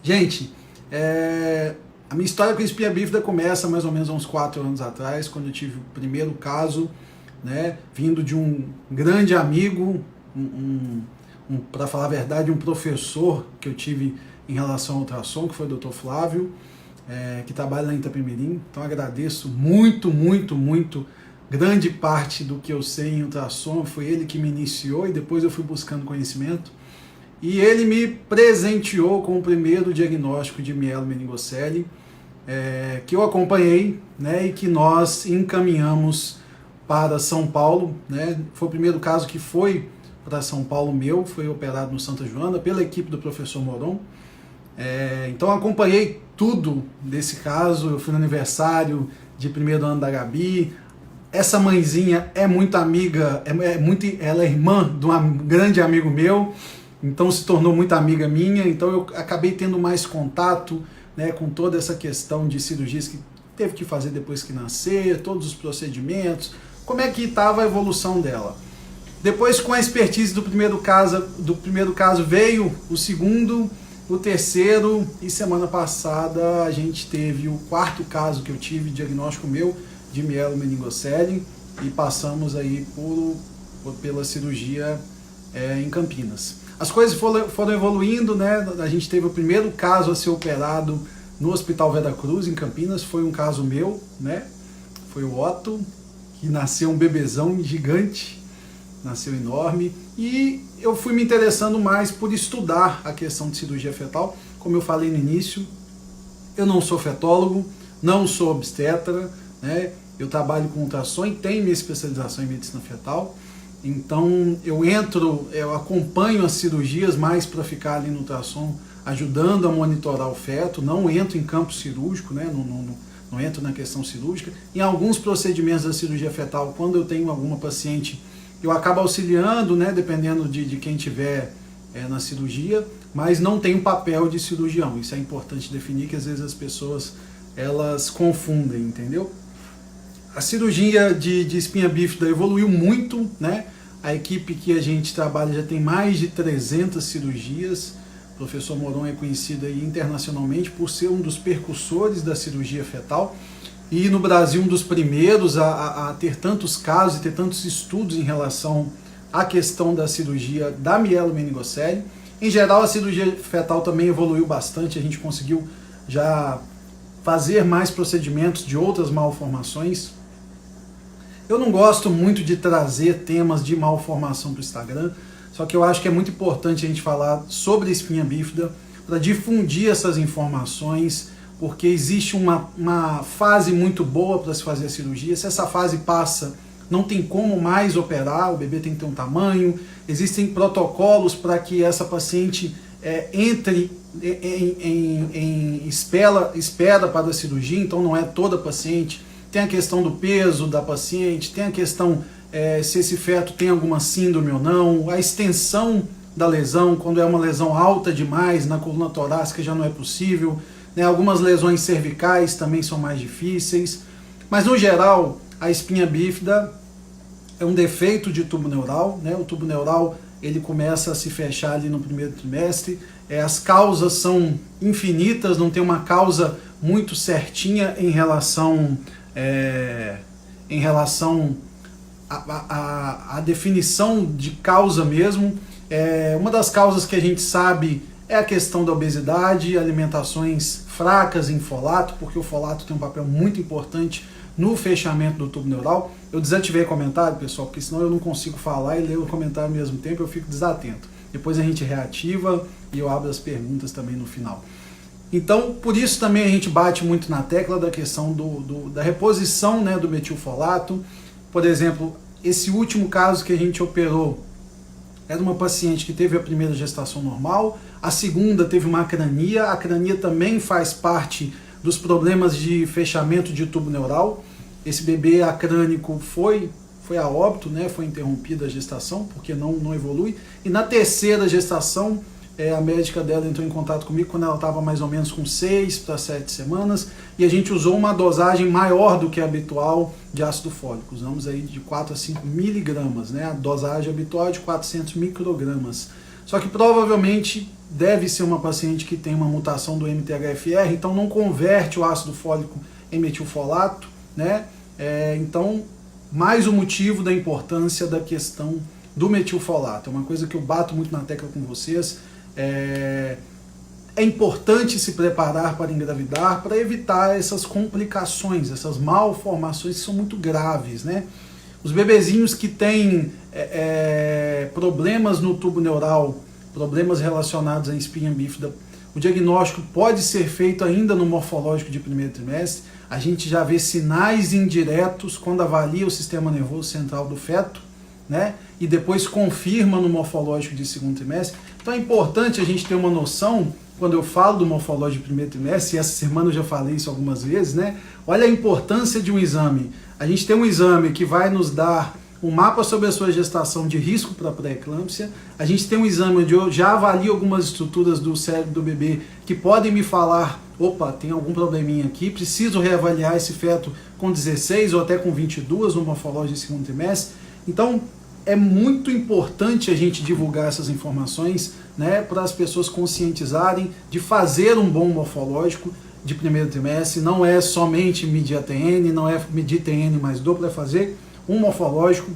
Gente, a minha história com a espinha bífida começa mais ou menos há uns 4 anos atrás, quando eu tive o primeiro caso, né, vindo de um grande amigo, para falar a verdade, um professor que eu tive em relação ao ultrassom, que foi o Dr. Flávio, que trabalha lá em Itapemirim. Então agradeço muito, grande parte do que eu sei em ultrassom, foi ele que me iniciou e depois eu fui buscando conhecimento. E ele me presenteou com o primeiro diagnóstico de mielomeningocele, que eu acompanhei, né, e que nós encaminhamos para São Paulo, né. Foi o primeiro caso que foi para São Paulo meu, foi operado no Santa Joana pela equipe do professor Moron. Então acompanhei tudo desse caso. Eu fui no aniversário de primeiro ano da Gabi. Essa mãezinha é muito amiga, ela é irmã de um grande amigo meu, então se tornou muito amiga minha. Então eu acabei tendo mais contato, né, com toda essa questão de cirurgias que teve que fazer depois que nascer, todos os procedimentos, como é que estava a evolução dela. Depois, com a expertise do primeiro caso veio o segundo, o terceiro, e semana passada a gente teve o quarto caso que eu tive, diagnóstico meu de mielomeningocele, e passamos aí pela cirurgia em Campinas. As coisas foram evoluindo, né? A gente teve o primeiro caso a ser operado no Hospital Vera Cruz, em Campinas, foi um caso meu, né? Foi o Otto, que nasceu um bebezão gigante, nasceu enorme, e eu fui me interessando mais por estudar a questão de cirurgia fetal. Como eu falei no início, eu não sou fetólogo, não sou obstetra, né? Eu trabalho com ultrassom e tenho minha especialização em medicina fetal. Então eu acompanho as cirurgias mais para ficar ali no ultrassom, ajudando a monitorar o feto. Não entro em campo cirúrgico, né? Não entro na questão cirúrgica. Em alguns procedimentos da cirurgia fetal, quando eu tenho alguma paciente, eu acabo auxiliando, né? Dependendo de quem tiver na cirurgia, mas não tenho papel de cirurgião. Isso é importante definir, que às vezes as pessoas elas confundem, entendeu? A cirurgia de espinha bífida evoluiu muito, né? A equipe que a gente trabalha já tem mais de 300 cirurgias. O professor Moron é conhecido aí internacionalmente por ser um dos percussores da cirurgia fetal e no Brasil um dos primeiros a ter tantos casos e ter tantos estudos em relação à questão da cirurgia da mielomeningocele. Em geral, a cirurgia fetal também evoluiu bastante, a gente conseguiu já fazer mais procedimentos de outras malformações. Eu não gosto muito de trazer temas de malformação para o Instagram, só que eu acho que é muito importante a gente falar sobre a espinha bífida para difundir essas informações, porque existe uma fase muito boa para se fazer a cirurgia. Se essa fase passa, não tem como mais operar, o bebê tem que ter um tamanho, existem protocolos para que essa paciente entre em espera para a cirurgia, então não é toda paciente. Tem a questão do peso da paciente, tem a questão se esse feto tem alguma síndrome ou não, a extensão da lesão, quando é uma lesão alta demais, na coluna torácica já não é possível, né? Algumas lesões cervicais também são mais difíceis, mas no geral a espinha bífida é um defeito de tubo neural, né? O tubo neural ele começa a se fechar ali no primeiro trimestre, as causas são infinitas, não tem uma causa muito certinha em relação à definição de causa mesmo. Uma das causas que a gente sabe é a questão da obesidade, alimentações fracas em folato, porque o folato tem um papel muito importante no fechamento do tubo neural. Eu desativei comentário, pessoal, porque senão eu não consigo falar e ler o comentário ao mesmo tempo, eu fico desatento. Depois a gente reativa e eu abro as perguntas também no final. Então, por isso também a gente bate muito na tecla da questão da reposição, né, do metilfolato. Por exemplo, esse último caso que a gente operou era uma paciente que teve a primeira gestação normal, a segunda teve uma acrania. A acrania também faz parte dos problemas de fechamento de tubo neural. Esse bebê acrânico foi a óbito, né, foi interrompida a gestação, porque não evolui. E na terceira gestação, a médica dela entrou em contato comigo quando ela estava mais ou menos com 6 para 7 semanas, e a gente usou uma dosagem maior do que a habitual de ácido fólico. Usamos aí de 4 a 5 miligramas, né? A dosagem habitual é de 400 microgramas. Só que provavelmente deve ser uma paciente que tem uma mutação do MTHFR, então não converte o ácido fólico em metilfolato, né? Então, mais um motivo da importância da questão do metilfolato. É uma coisa que eu bato muito na tecla com vocês. É importante se preparar para engravidar, para evitar essas complicações, essas malformações que são muito graves, né? Os bebezinhos que têm problemas no tubo neural, problemas relacionados à espinha bífida, o diagnóstico pode ser feito ainda no morfológico de primeiro trimestre. A gente já vê sinais indiretos quando avalia o sistema nervoso central do feto, né? E depois confirma no morfológico de segundo trimestre. Então é importante a gente ter uma noção, quando eu falo do morfológico de primeiro trimestre, e essa semana eu já falei isso algumas vezes, né? Olha a importância de um exame. A gente tem um exame que vai nos dar um mapa sobre a sua gestação de risco para pré-eclâmpsia. A gente tem um exame onde eu já avalio algumas estruturas do cérebro do bebê que podem me falar, opa, tem algum probleminha aqui, preciso reavaliar esse feto com 16 ou até com 22 no morfológico de segundo trimestre. Então, é muito importante a gente divulgar essas informações, né, para as pessoas conscientizarem de fazer um bom morfológico de primeiro trimestre. Não é somente medir a TN, não é medir TN mais dupla, é fazer um morfológico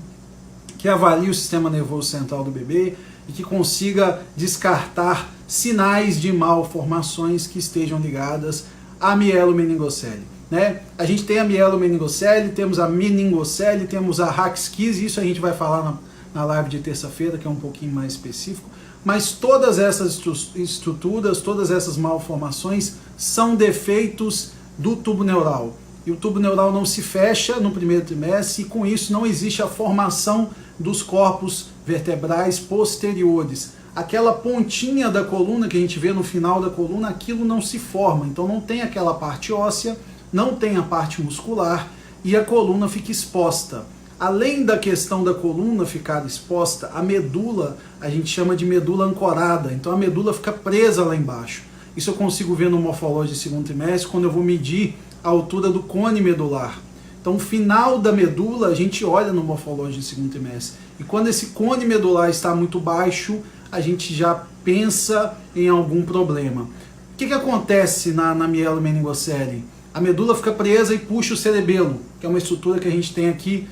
que avalie o sistema nervoso central do bebê e que consiga descartar sinais de malformações que estejam ligadas à mielomeningocele, né? A gente tem a mielomeningocele, temos a meningocele, temos a Hax-Kiss, isso a gente vai falar na live de terça-feira, que é um pouquinho mais específico, mas todas essas estruturas, todas essas malformações são defeitos do tubo neural. E o tubo neural não se fecha no primeiro trimestre, e com isso não existe a formação dos corpos vertebrais posteriores. Aquela pontinha da coluna que a gente vê no final da coluna, aquilo não se forma. Então não tem aquela parte óssea, não tem a parte muscular, e a coluna fica exposta. Além da questão da coluna ficar exposta, a medula, a gente chama de medula ancorada. Então a medula fica presa lá embaixo. Isso eu consigo ver no morfológico de segundo trimestre, quando eu vou medir a altura do cone medular. Então, o final da medula a gente olha no morfológico de segundo trimestre. E quando esse cone medular está muito baixo, a gente já pensa em algum problema. O que acontece na mielomeningocele? A medula fica presa e puxa o cerebelo, que é uma estrutura que a gente tem aqui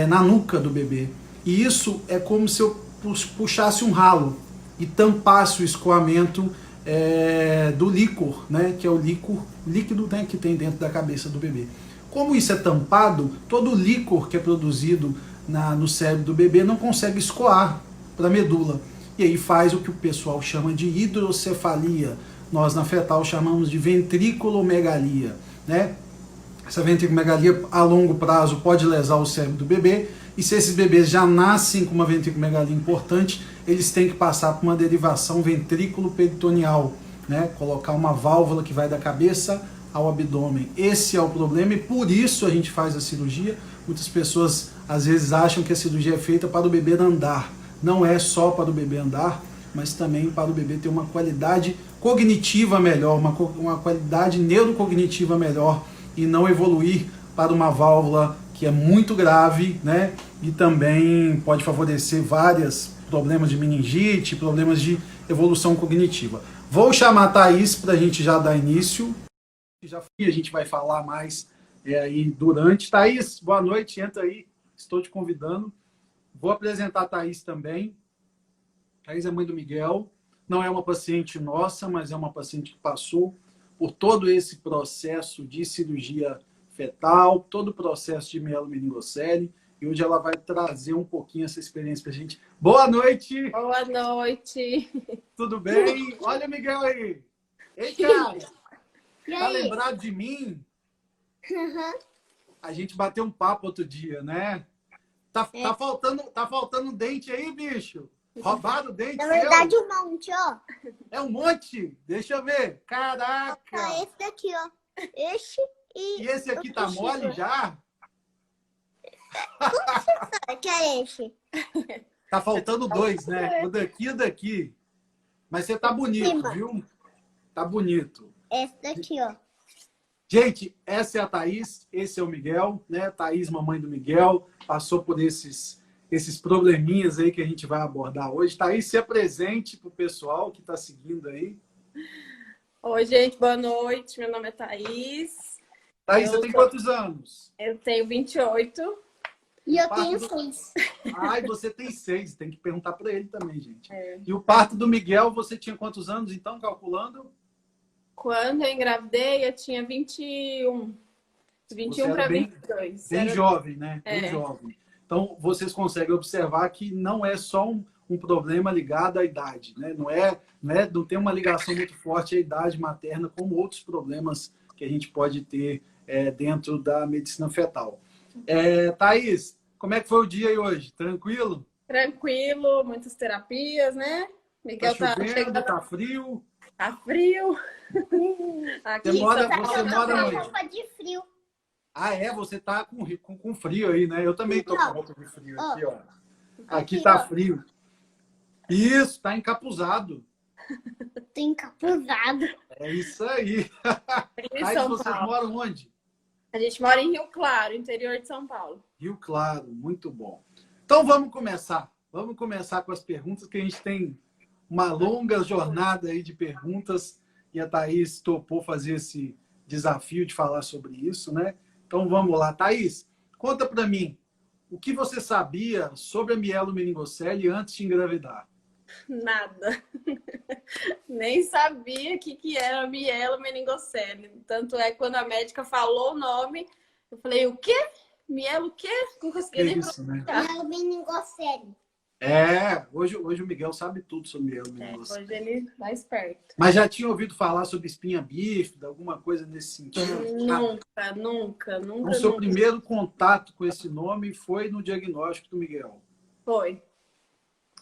na nuca do bebê. E isso é como se eu puxasse um ralo e tampasse o escoamento do líquor, né, que é o líquido, né, que tem dentro da cabeça do bebê. Como isso é tampado, todo o líquor que é produzido no cérebro do bebê não consegue escoar para a medula. E aí faz o que o pessoal chama de hidrocefalia. Nós na fetal chamamos de ventriculomegalia, né? Essa ventriculomegalia a longo prazo pode lesar o cérebro do bebê, e se esses bebês já nascem com uma ventriculomegalia importante, eles têm que passar por uma derivação ventrículo-peritoneal, né? Colocar uma válvula que vai da cabeça ao abdômen. Esse é o problema, e por isso a gente faz a cirurgia. Muitas pessoas às vezes acham que a cirurgia é feita para o bebê andar. Não é só para o bebê andar, mas também para o bebê ter uma qualidade cognitiva melhor, uma qualidade neurocognitiva melhor, e não evoluir para uma válvula que é muito grave, né? E também pode favorecer vários problemas de meningite, problemas de evolução cognitiva. Vou chamar a Thaís para a gente já dar início. A gente vai falar mais aí durante. Thaís, boa noite, entra aí, estou te convidando. Vou apresentar a Thaís também. Thaís é mãe do Miguel, não é uma paciente nossa, mas é uma paciente que passou por todo esse processo de cirurgia fetal, todo o processo de mielomeningocele, e hoje ela vai trazer um pouquinho essa experiência para a gente. Boa noite! Boa noite! Tudo bem? Olha o Miguel aí! Ei, cara! Tá lembrado de mim? Uhum. A gente bateu um papo outro dia, né? Tá faltando dente aí, bicho? Roubaram o dente? Na verdade, um monte, ó. É um monte? Deixa eu ver. Caraca! Tá esse daqui, ó. Esse E esse aqui tá mole já? sabe que é esse? Tá faltando dois, né? O daqui e o daqui. Mas você tá bonito, viu? Tá bonito. Esse daqui, ó. Gente, essa é a Thaís, esse é o Miguel, né? Thaís, mamãe do Miguel, passou por esse esses probleminhas aí que a gente vai abordar hoje. Thaís, se apresente para o pessoal que está seguindo aí. Oi, gente, boa noite. Meu nome é Thaís. Thaís, você tem quantos anos? Eu tenho 28. E eu tenho 6. Ai, você tem 6. Tem que perguntar para ele também, gente. É. E o parto do Miguel, você tinha quantos anos, então, calculando? Quando eu engravidei, eu tinha 21. 21 para 22. Bem jovem, né? Bem É. jovem. Então, vocês conseguem observar que não é só um problema ligado à idade, né? Não tem uma ligação muito forte à idade materna, como outros problemas que a gente pode ter dentro da medicina fetal. Thaís, como é que foi o dia aí hoje? Tranquilo? Tranquilo, muitas terapias, né? Miguel Tá chovendo, chegando. tá frio? Tá frio. Aqui Você em mora- São você Paulo. mora onde? roupa de frio. Ah, você tá com frio aí, né? Eu também tô com Não. roupa de frio aqui, ó. Aqui tá frio. Isso, tá encapuzado. Tô encapuzado. É isso aí. Frio em Aí São vocês Paulo. moram onde? A gente mora em Rio Claro, interior de São Paulo. Rio Claro, muito bom. Então vamos começar. Vamos começar com as perguntas, que a gente tem uma longa jornada aí de perguntas e a Thaís topou fazer esse desafio de falar sobre isso, né? Então vamos lá. Thaís, conta para mim, o que você sabia sobre a mielomeningocele antes de engravidar? Nada. Nem sabia o que era mielomeningocele. Tanto é que quando a médica falou o nome, eu falei, o quê? Mielo o quê? Não consegui É nem isso, né? Ela bem meningocele. Hoje o Miguel sabe tudo sobre mielomeningocele. hoje ele tá esperto. Mas já tinha ouvido falar sobre espinha bífida, alguma coisa nesse sentido? Nunca. O seu primeiro contato com esse nome foi no diagnóstico do Miguel. Foi.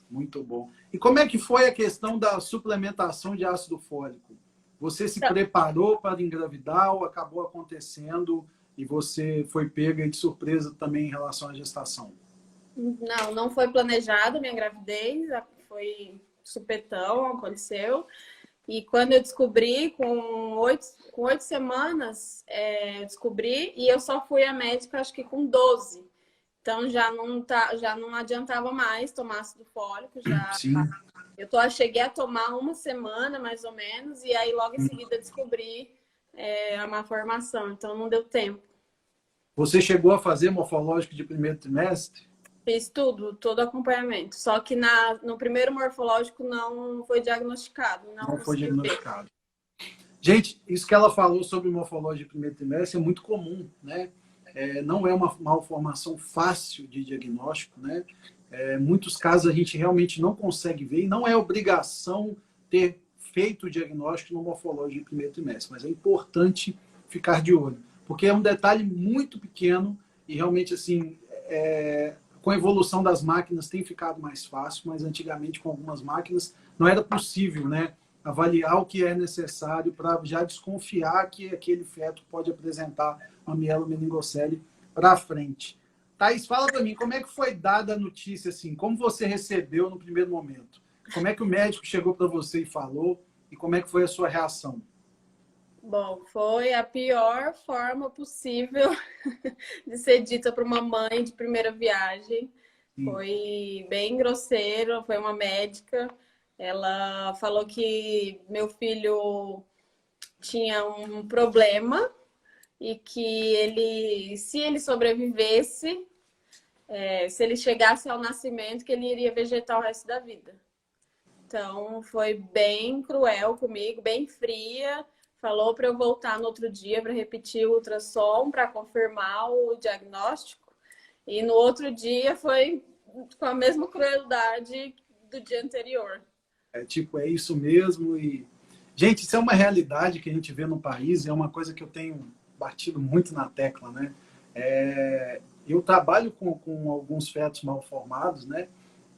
Muito bom. E como é que foi a questão da suplementação de ácido fólico? Você se preparou para engravidar ou acabou acontecendo e você foi pega de surpresa também em relação à gestação? Não foi planejada a minha gravidez, foi supetão, aconteceu. E quando eu descobri, com 8 semanas, eu descobri, e eu só fui à médica acho que com 12. Então já não adiantava mais tomar ácido fólico. Sim. Cheguei a tomar uma semana, mais ou menos, e aí logo em seguida descobri a malformação, então não deu tempo. Você chegou a fazer morfológico de primeiro trimestre? Fiz todo acompanhamento. Só que no primeiro morfológico não foi diagnosticado. Não foi diagnosticado. Gente, isso que ela falou sobre morfológico de primeiro trimestre é muito comum, né? Não é uma malformação fácil de diagnóstico, né? Muitos casos a gente realmente não consegue ver e não é obrigação ter feito o diagnóstico no morfológico de primeiro trimestre, mas é importante ficar de olho, porque é um detalhe muito pequeno e realmente assim com a evolução das máquinas tem ficado mais fácil, mas antigamente com algumas máquinas não era possível, né, avaliar o que é necessário para já desconfiar que aquele feto pode apresentar uma mielomeningocele para frente. Thaís, fala para mim, como é que foi dada a notícia, assim, como você recebeu no primeiro momento? Como é que o médico chegou para você e falou? E como é que foi a sua reação? Bom, foi a pior forma possível de ser dita para uma mãe de primeira viagem. Sim. Foi bem grosseiro, foi uma médica. Ela falou que meu filho tinha um problema e que se ele sobrevivesse, se ele chegasse ao nascimento, que ele iria vegetar o resto da vida. Então, foi bem cruel comigo, bem fria. Falou para eu voltar no outro dia para repetir o ultrassom, para confirmar o diagnóstico. E no outro dia foi com a mesma crueldade do dia anterior. É isso mesmo. E, gente, isso é uma realidade que a gente vê no país, é uma coisa que eu tenho batido muito na tecla, né? Eu trabalho com alguns fetos mal formados, né?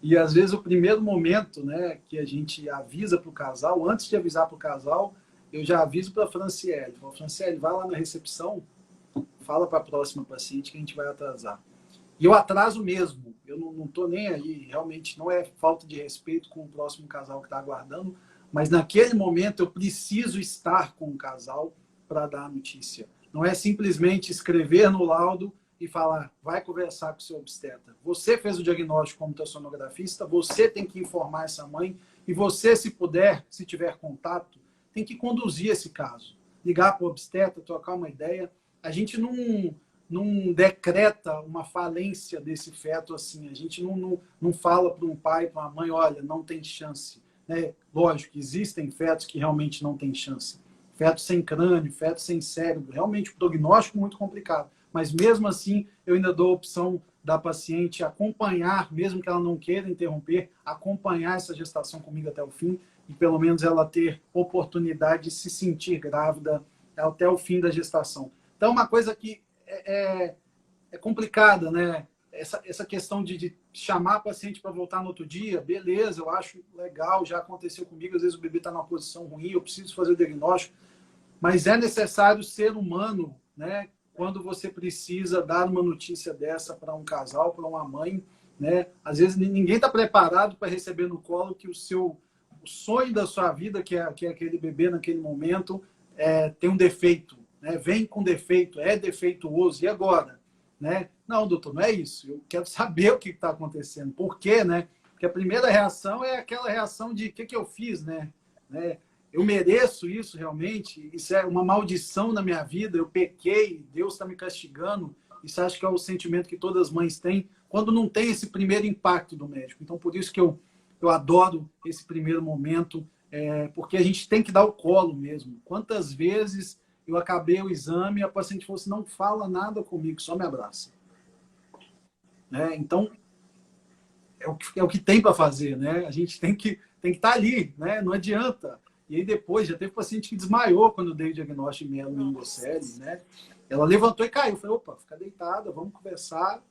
E às vezes o primeiro momento, né, que a gente avisa para o casal, antes de avisar para o casal, eu já aviso para a Franciele. Falo, Franciele, vai lá na recepção, fala para a próxima paciente que a gente vai atrasar. E eu atraso mesmo. Eu não estou nem aí. Realmente não é falta de respeito com o próximo casal que está aguardando, mas naquele momento eu preciso estar com o casal para dar a notícia. Não é simplesmente escrever no laudo e falar, vai conversar com o seu obstetra. Você fez o diagnóstico como ultrassonografista, você tem que informar essa mãe e você, se puder, se tiver contato, tem que conduzir esse caso. Ligar para o obstetra, trocar uma ideia. A gente não decreta uma falência desse feto assim. A gente não fala para um pai, para uma mãe, olha, não tem chance. Né? Lógico, existem fetos que realmente não têm chance. Feto sem crânio, feto sem cérebro. Realmente, o prognóstico é muito complicado. Mas mesmo assim, eu ainda dou a opção da paciente acompanhar, mesmo que ela não queira interromper, acompanhar essa gestação comigo até o fim e pelo menos ela ter oportunidade de se sentir grávida até o fim da gestação. Então, uma coisa que é complicada, né? Essa questão de chamar a paciente para voltar no outro dia, beleza, eu acho legal, já aconteceu comigo, às vezes o bebê está numa posição ruim, eu preciso fazer o diagnóstico, mas é necessário ser humano, né? Quando você precisa dar uma notícia dessa para um casal, para uma mãe, né? Às vezes ninguém está preparado para receber no colo que o sonho da sua vida, que é aquele bebê naquele momento, tem um defeito, né? Vem com defeito, é defeituoso, e agora? Né? Não, doutor, não é isso. Eu quero saber o que está acontecendo. Por quê, né? Porque a primeira reação é aquela reação de o que eu fiz, né? Eu mereço isso realmente? Isso é uma maldição na minha vida? Eu pequei, Deus está me castigando? Isso acho que é o sentimento que todas as mães têm quando não tem esse primeiro impacto do médico. Então, por isso que eu adoro esse primeiro momento, porque a gente tem que dar o colo mesmo. Quantas vezes eu acabei o exame e a paciente falou assim, não fala nada comigo, só me abraça. Né? Então, é o que tem para fazer, né? A gente tem que estar ali, né? Não adianta. E aí depois, já teve paciente que desmaiou quando eu dei o diagnóstico de mielomeningocele, né? Ela levantou e caiu. Eu falei, opa, fica deitada, vamos conversar.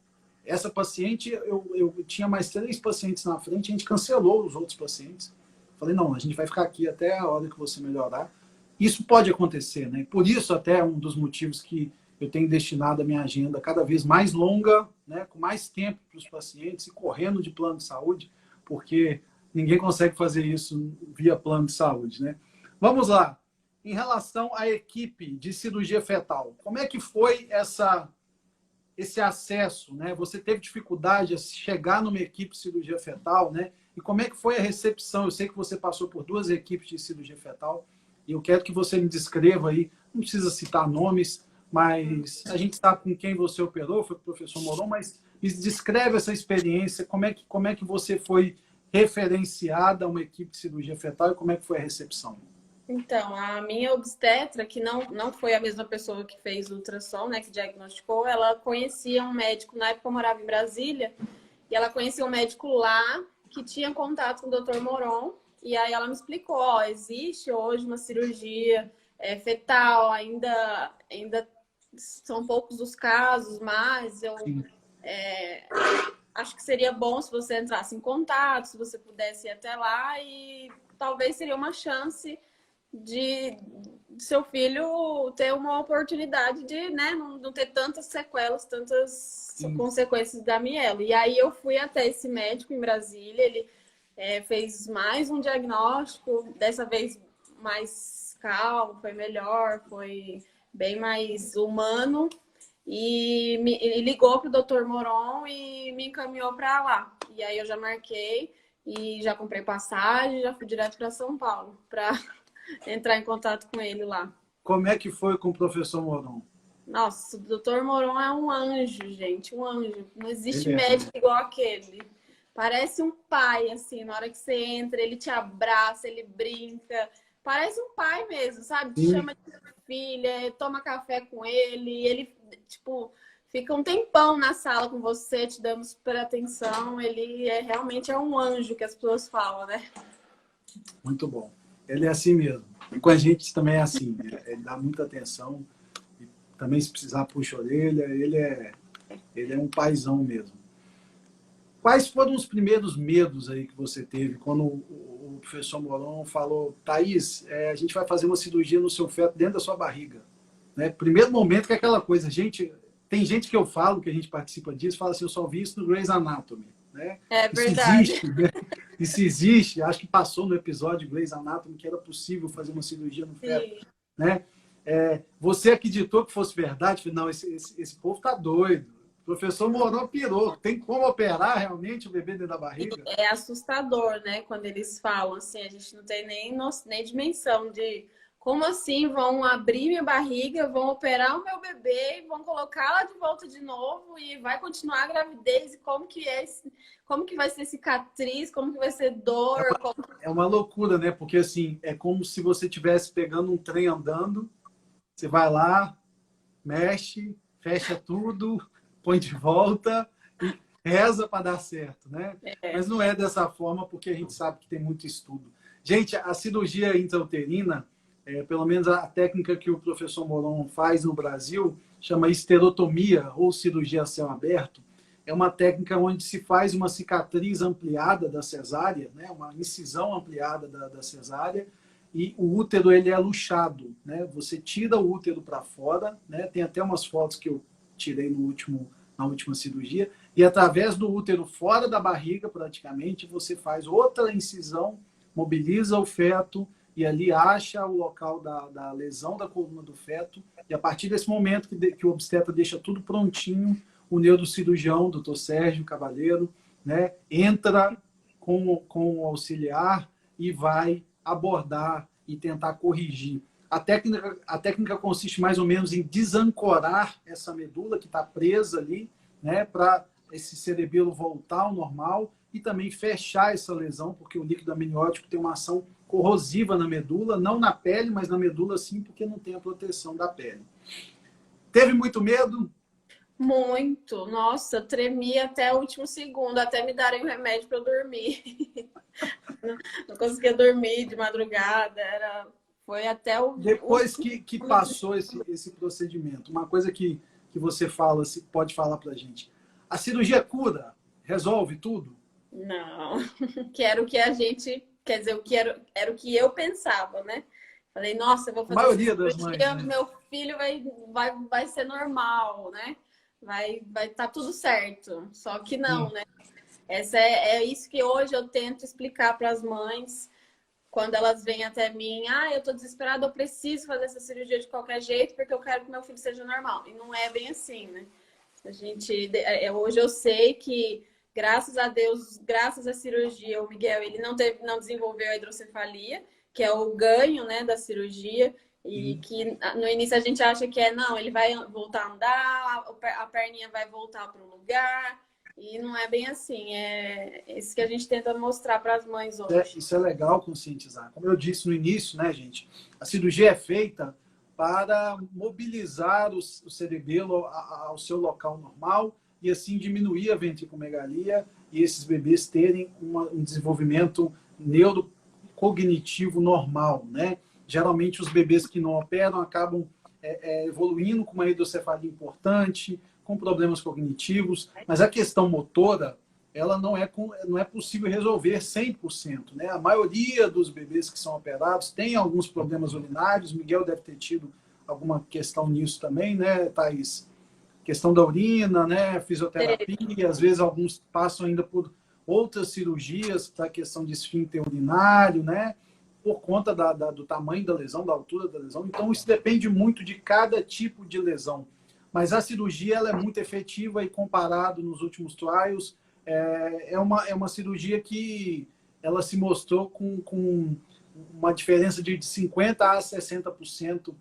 Essa paciente, eu tinha mais 3 pacientes na frente, a gente cancelou os outros pacientes. Falei, não, a gente vai ficar aqui até a hora que você melhorar. Isso pode acontecer, né? Por isso, até um dos motivos que eu tenho destinado a minha agenda cada vez mais longa, né? Com mais tempo para os pacientes e correndo de plano de saúde, porque ninguém consegue fazer isso via plano de saúde, né? Vamos lá. Em relação à equipe de cirurgia fetal, como é que foi esse acesso, né? Você teve dificuldade a chegar numa equipe de cirurgia fetal, né? E como é que foi a recepção? Eu sei que você passou por 2 equipes de cirurgia fetal e eu quero que você me descreva aí, não precisa citar nomes, mas a gente sabe com quem você operou, foi com o professor Moron, mas me descreve essa experiência, como é que você foi referenciada a uma equipe de cirurgia fetal e como é que foi a recepção? Então, a minha obstetra, que não foi a mesma pessoa que fez o ultrassom, né, que diagnosticou, ela conhecia um médico, na época eu morava em Brasília, e ela conhecia um médico lá que tinha contato com o Dr. Moron, e aí ela me explicou, ó, existe hoje uma cirurgia fetal, ainda são poucos os casos, mas eu acho que seria bom se você entrasse em contato, se você pudesse ir até lá, e talvez seria uma chance de seu filho ter uma oportunidade de, né, não ter tantas sequelas, tantas consequências da mielo. E aí eu fui até esse médico em Brasília, ele fez mais um diagnóstico, dessa vez mais calmo, foi melhor, foi bem mais humano, e ele ligou para o Dr. Moron e me encaminhou para lá. E aí eu já marquei e já comprei passagem, já fui direto para São Paulo para entrar em contato com ele lá. Como é que foi com o professor Moron? Nossa, o Dr. Moron é um anjo, gente, um anjo. Não existe médico igual aquele. Parece um pai, assim, na hora que você entra, ele te abraça, ele brinca. Parece um pai mesmo, sabe? Te chama de filha, toma café com ele, tipo, fica um tempão na sala com você, te dando super atenção. Ele realmente é um anjo que as pessoas falam, né? Muito bom. Ele é assim mesmo. E com a gente também é assim. Ele dá muita atenção. E também, se precisar, puxa a orelha. Ele é um paizão mesmo. Quais foram os primeiros medos aí que você teve quando o professor Moron falou, Thaís, a gente vai fazer uma cirurgia no seu feto dentro da sua barriga? Né? Primeiro momento que é aquela coisa, tem gente que eu falo, que a gente participa disso, fala assim, eu só vi isso no Grey's Anatomy. Né? É verdade. Isso existe, né? Isso existe, acho que passou no episódio Grey's Anatomy que era possível fazer uma cirurgia no feto. Né? Você acreditou que fosse verdade? Falei, não, esse povo tá doido. O professor Moron pirou. Tem como operar realmente o bebê dentro da barriga? É assustador, né? Quando eles falam assim, a gente não tem nem dimensão de como assim vão abrir minha barriga, vão operar o meu bebê, vão colocá-la de volta de novo e vai continuar a gravidez. E como que vai ser cicatriz, como que vai ser dor? É uma loucura, né? Porque assim, é como se você estivesse pegando um trem andando, você vai lá, mexe, fecha tudo, põe de volta e reza para dar certo, né? Mas não é dessa forma, porque a gente sabe que tem muito estudo. Gente, a cirurgia intrauterina, pelo menos a técnica que o professor Moron faz no Brasil, chama esterotomia ou cirurgia a céu aberto. É uma técnica onde se faz uma cicatriz ampliada da cesárea, né? Uma incisão ampliada da cesárea, e o útero ele é luxado, né? Você tira o útero para fora, né? Tem até umas fotos que eu tirei na última cirurgia, e através do útero fora da barriga, praticamente, você faz outra incisão, mobiliza o feto e ali acha o local da lesão da coluna do feto, e a partir desse momento que o obstetra deixa tudo prontinho, o neurocirurgião, doutor Sérgio Cavaleiro, né, entra com o auxiliar e vai abordar e tentar corrigir. A técnica consiste mais ou menos em desancorar essa medula que está presa ali, né, para esse cerebelo voltar ao normal e também fechar essa lesão, porque o líquido amniótico tem uma ação corrosiva na medula, não na pele, mas na medula sim, porque não tem a proteção da pele. Teve muito medo? Muito. Nossa, eu tremi até o último segundo, até me darem o remédio para eu dormir. Não conseguia dormir de madrugada, foi até o... Depois que passou esse procedimento, uma coisa que você fala, pode falar pra gente. A cirurgia cura? Resolve tudo? Não, que era o que a gente, quer dizer, era o que eu pensava, né? Falei, nossa, eu vou fazer a maioria das mães, né? Meu filho vai ser normal, né? Vai tá tudo certo. Só que não, né? É isso que hoje eu tento explicar para as mães quando elas vêm até mim. Ah, eu tô desesperada, eu preciso fazer essa cirurgia de qualquer jeito porque eu quero que meu filho seja normal. E não é bem assim, né? Hoje eu sei que, graças a Deus, graças à cirurgia, o Miguel ele não desenvolveu a hidrocefalia, que é o ganho, né, da cirurgia. E que no início a gente acha que não, ele vai voltar a andar, a perninha vai voltar para o lugar, e não é bem assim. É isso que a gente tenta mostrar para as mães hoje. Isso é legal conscientizar. Como eu disse no início, né, gente? A cirurgia é feita para mobilizar o cerebelo ao seu local normal e assim diminuir a ventriculomegalia e esses bebês terem um desenvolvimento neurocognitivo normal, né? Geralmente, os bebês que não operam acabam evoluindo com uma hidrocefalia importante, com problemas cognitivos, mas a questão motora, ela não é possível resolver 100%. Né? A maioria dos bebês que são operados tem alguns problemas urinários. Miguel deve ter tido alguma questão nisso também, né, Thaís? Questão da urina, né, fisioterapia, às vezes alguns passam ainda por outras cirurgias para a questão de esfíncter urinário, né? Por conta do tamanho da lesão, da altura da lesão. Então, isso depende muito de cada tipo de lesão. Mas a cirurgia ela é muito efetiva e comparado nos últimos trials, é uma cirurgia que ela se mostrou com uma diferença de 50% a 60%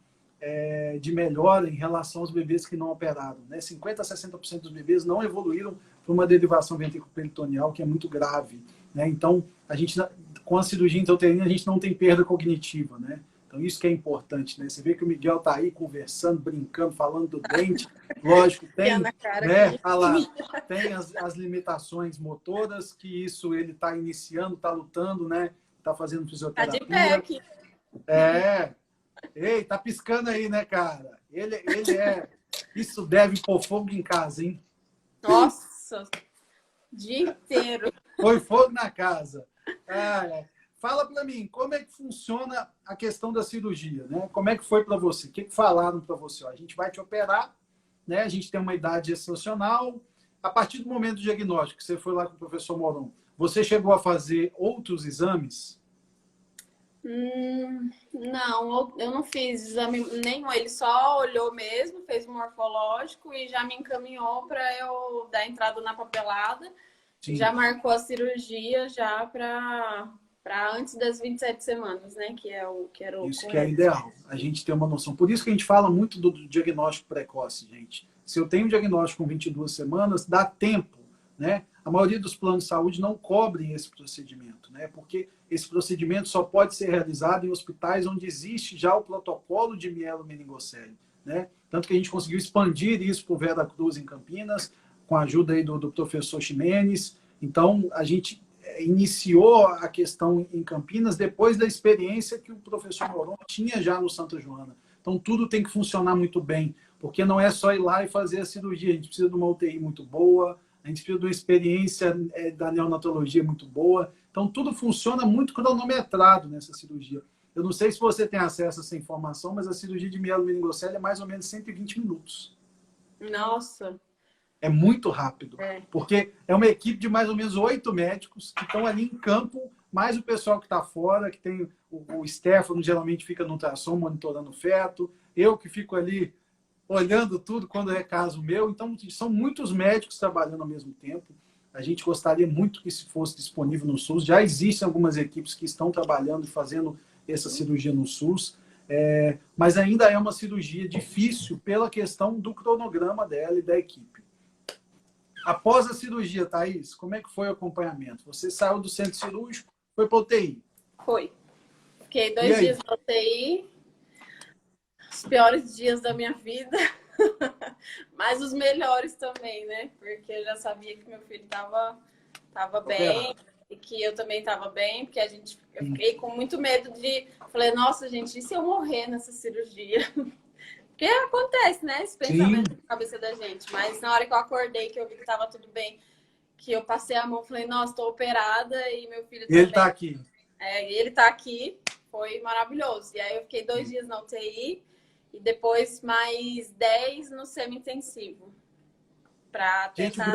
de melhora em relação aos bebês que não operaram. Né? 50% a 60% dos bebês não evoluíram para uma derivação ventriculoperitoneal, que é muito grave. Né? Então, com a cirurgia intrauterina, a gente não tem perda cognitiva, né? Então, isso que é importante, né? Você vê que o Miguel tá aí conversando, brincando, falando do dente. Lógico, tem, né? Tem as limitações motoras, que isso ele tá iniciando, tá lutando, né? Tá fazendo fisioterapia. Tá de pé aqui. Ei, tá piscando aí, né, cara? Ele Isso deve pôr fogo em casa, hein? Nossa, dia inteiro. Foi fogo na casa. Fala para mim, como é que funciona a questão da cirurgia, né? Como é que foi para você? O que falaram para você? Ó, a gente vai te operar, né? A gente tem uma idade excepcional. A partir do momento do diagnóstico, que você foi lá com o professor Moron, você chegou a fazer outros exames? Não, eu não fiz exame nenhum. Ele só olhou mesmo, fez um morfológico e já me encaminhou para eu dar entrada na papelada. Já Sim. marcou a cirurgia já para antes das 27 semanas, né? Que era o Isso que é correto. ideal, a gente ter uma noção. Por isso que a gente fala muito do diagnóstico precoce, gente. Se eu tenho um diagnóstico com 22 semanas, dá tempo, né? A maioria dos planos de saúde não cobrem esse procedimento, né? Porque esse procedimento só pode ser realizado em hospitais onde existe já o protocolo de mielomeningocele, né? Tanto que a gente conseguiu expandir isso para o Vera Cruz em Campinas, com a ajuda aí do professor Ximenes. Então, a gente iniciou a questão em Campinas depois da experiência que o professor Moron tinha já no Santa Joana. Então, tudo tem que funcionar muito bem, porque não é só ir lá e fazer a cirurgia. A gente precisa de uma UTI muito boa, a gente precisa de uma experiência da neonatologia muito boa. Então, tudo funciona muito cronometrado nessa cirurgia. Eu não sei se você tem acesso a essa informação, mas a cirurgia de mielomeningocele é mais ou menos 120 minutos. Nossa, É muito rápido, é. porque é uma equipe de mais ou menos 8 médicos que estão ali em campo, mais o pessoal que está fora, que tem o Stefano, geralmente fica no ultrassom monitorando o feto, eu que fico ali olhando tudo quando é caso meu. Então, são muitos médicos trabalhando ao mesmo tempo. A gente gostaria muito que isso fosse disponível no SUS. Já existem algumas equipes que estão trabalhando e fazendo essa cirurgia no SUS, mas ainda é uma cirurgia difícil pela questão do cronograma dela e da equipe. Após a cirurgia, Thaís, como é que foi o acompanhamento? Você saiu do centro cirúrgico, foi para UTI. Foi. Fiquei 2 dias na UTI, os piores dias da minha vida, mas os melhores também, né? Porque eu já sabia que meu filho tava bem e que eu também estava bem, porque eu fiquei com muito medo de... Falei, nossa, gente, e se eu morrer nessa cirurgia? Porque acontece, né? Esse pensamento na cabeça da gente. Mas na hora que eu acordei, que eu vi que tava tudo bem, que eu passei a mão, falei, nossa, tô operada e meu filho também. Ele tá aqui. Ele tá aqui, foi maravilhoso. E aí eu fiquei 2 dias na UTI e depois mais 10 no semi-intensivo. Pra tentar... Gente, o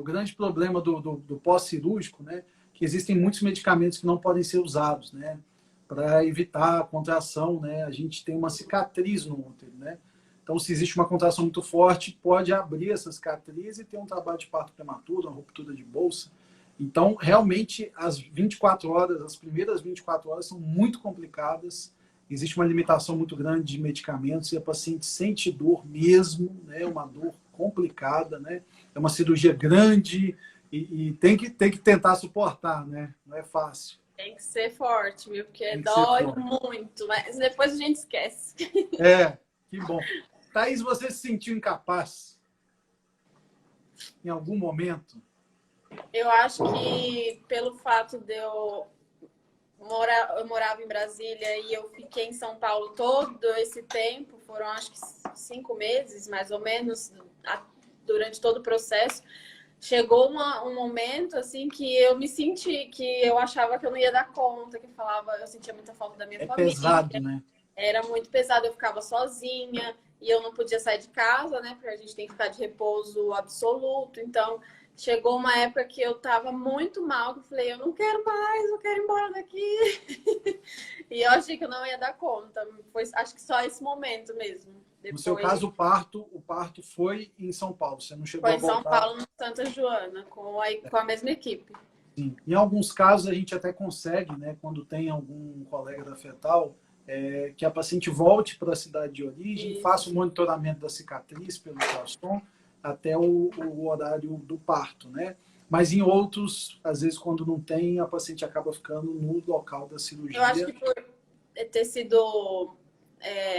grande problema do pós-cirúrgico, né? Que existem muitos medicamentos que não podem ser usados, né? Para evitar a contração, né? A gente tem uma cicatriz no útero, né? Então, se existe uma contração muito forte, pode abrir essa cicatriz e ter um trabalho de parto prematuro, uma ruptura de bolsa. Então, realmente, as primeiras 24 horas são muito complicadas. Existe uma limitação muito grande de medicamentos e a paciente sente dor mesmo, né? Uma dor complicada, né? É uma cirurgia grande e tem que tentar suportar, né? Não é fácil. Tem que ser forte, viu? Porque dói muito, mas depois a gente esquece. Que bom. Thaís, você se sentiu incapaz em algum momento? Eu acho que pelo fato de eu morava em Brasília e eu fiquei em São Paulo todo esse tempo, foram acho que 5 meses, mais ou menos, durante todo o processo. Chegou um momento assim que eu me senti, que eu achava que eu não ia dar conta, que eu sentia muita falta da minha família. Pesado, né? Era muito pesado, eu ficava sozinha e eu não podia sair de casa, né? Porque a gente tem que ficar de repouso absoluto. Então, chegou uma época que eu tava muito mal, que eu falei, eu não quero mais, eu quero ir embora daqui. E eu achei que eu não ia dar conta. Foi, acho que só esse momento mesmo. Depois... No seu caso, o parto foi em São Paulo, você não chegou a voltar? Foi em São Paulo, no Santa Joana, com a mesma equipe. Sim. Em alguns casos, a gente até consegue, né, quando tem algum colega da fetal, que a paciente volte para a cidade de origem, isso, faça o monitoramento da cicatriz pelo ultrassom até o horário do parto, né? Mas em outros, às vezes, quando não tem, a paciente acaba ficando no local da cirurgia. Eu acho que por ter sido...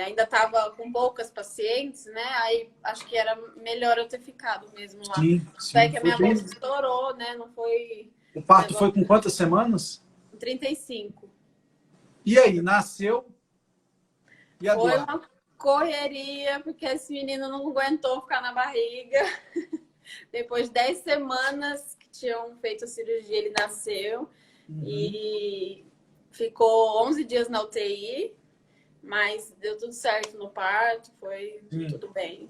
ainda estava com poucas pacientes, né? Aí acho que era melhor eu ter ficado mesmo lá. Sim. Até que a minha bolsa estourou, né? Não foi... O parto foi com quantas semanas? 35. E aí, nasceu? E agora? Foi uma correria, porque esse menino não aguentou ficar na barriga. Depois de 10 semanas que tinham feito a cirurgia, ele nasceu. E ficou 11 dias na UTI, mas deu tudo certo no parto, foi tudo bem.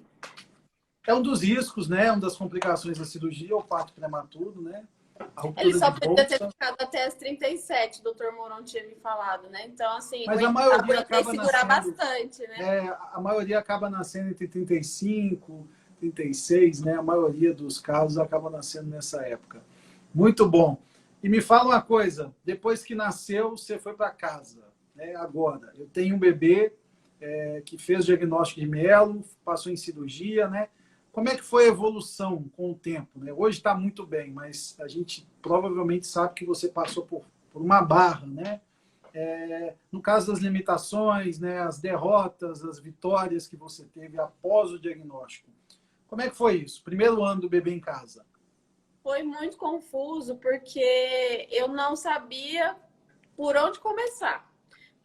É um dos riscos, né? Uma das complicações da cirurgia, o parto prematuro, né? A ruptura Ele só de podia ter bolsa, ficado até as 37, o doutor Moron tinha me falado, né? Então, assim, mas a maioria aguentei acaba segurar nascendo, bastante, né? a maioria acaba nascendo entre 35, 36, né? A maioria dos casos acaba nascendo nessa época. Muito bom. E me fala uma coisa, depois que nasceu, você foi para casa, né? Agora, eu tenho um bebê que fez o diagnóstico de mielo, passou em cirurgia, né? Como é que foi a evolução com o tempo, né? Hoje está muito bem, mas a gente provavelmente sabe que você passou por uma barra, né? No caso das limitações, né, as derrotas, as vitórias que você teve após o diagnóstico. Como é que foi isso? Primeiro ano do bebê em casa. Foi muito confuso porque eu não sabia por onde começar.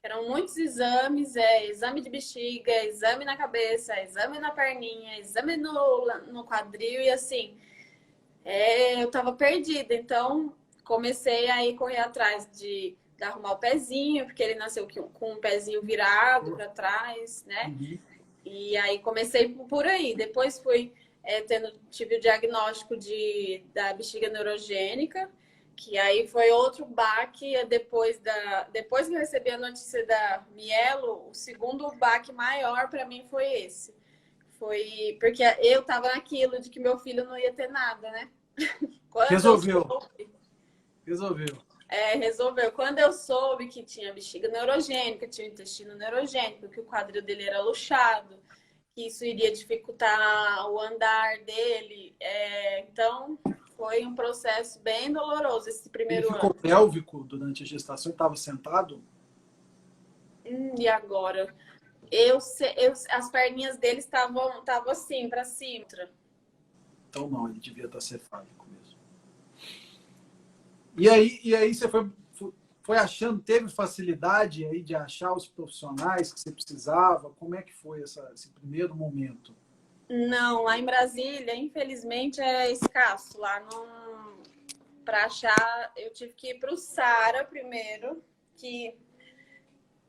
Eram muitos exames, exame de bexiga, exame na cabeça, exame na perninha, exame no quadril e assim, eu tava perdida. Então, comecei a ir correr atrás de arrumar o pezinho, porque ele nasceu com um pezinho virado para trás, né? Uhum. E aí comecei por aí. Depois tive o diagnóstico da bexiga neurogênica, que aí foi outro baque depois que eu recebi a notícia da mielo, o segundo baque maior para mim foi esse. Foi porque eu tava naquilo de que meu filho não ia ter nada, né? Resolveu. Resolveu. Quando eu soube que tinha bexiga neurogênica, tinha intestino neurogênico, que o quadril dele era luxado, que isso iria dificultar o andar dele. Então, foi um processo bem doloroso esse Ele primeiro ficou ano. pélvico durante a gestação e estava sentado? E agora? As perninhas dele estavam assim, para cima. Então não, ele devia estar cefálico mesmo. E aí você foi achando, teve facilidade aí de achar os profissionais que você precisava? Como é que foi esse primeiro momento? Não, lá em Brasília, infelizmente, é escasso. Lá para achar, eu tive que ir para o Sara primeiro, que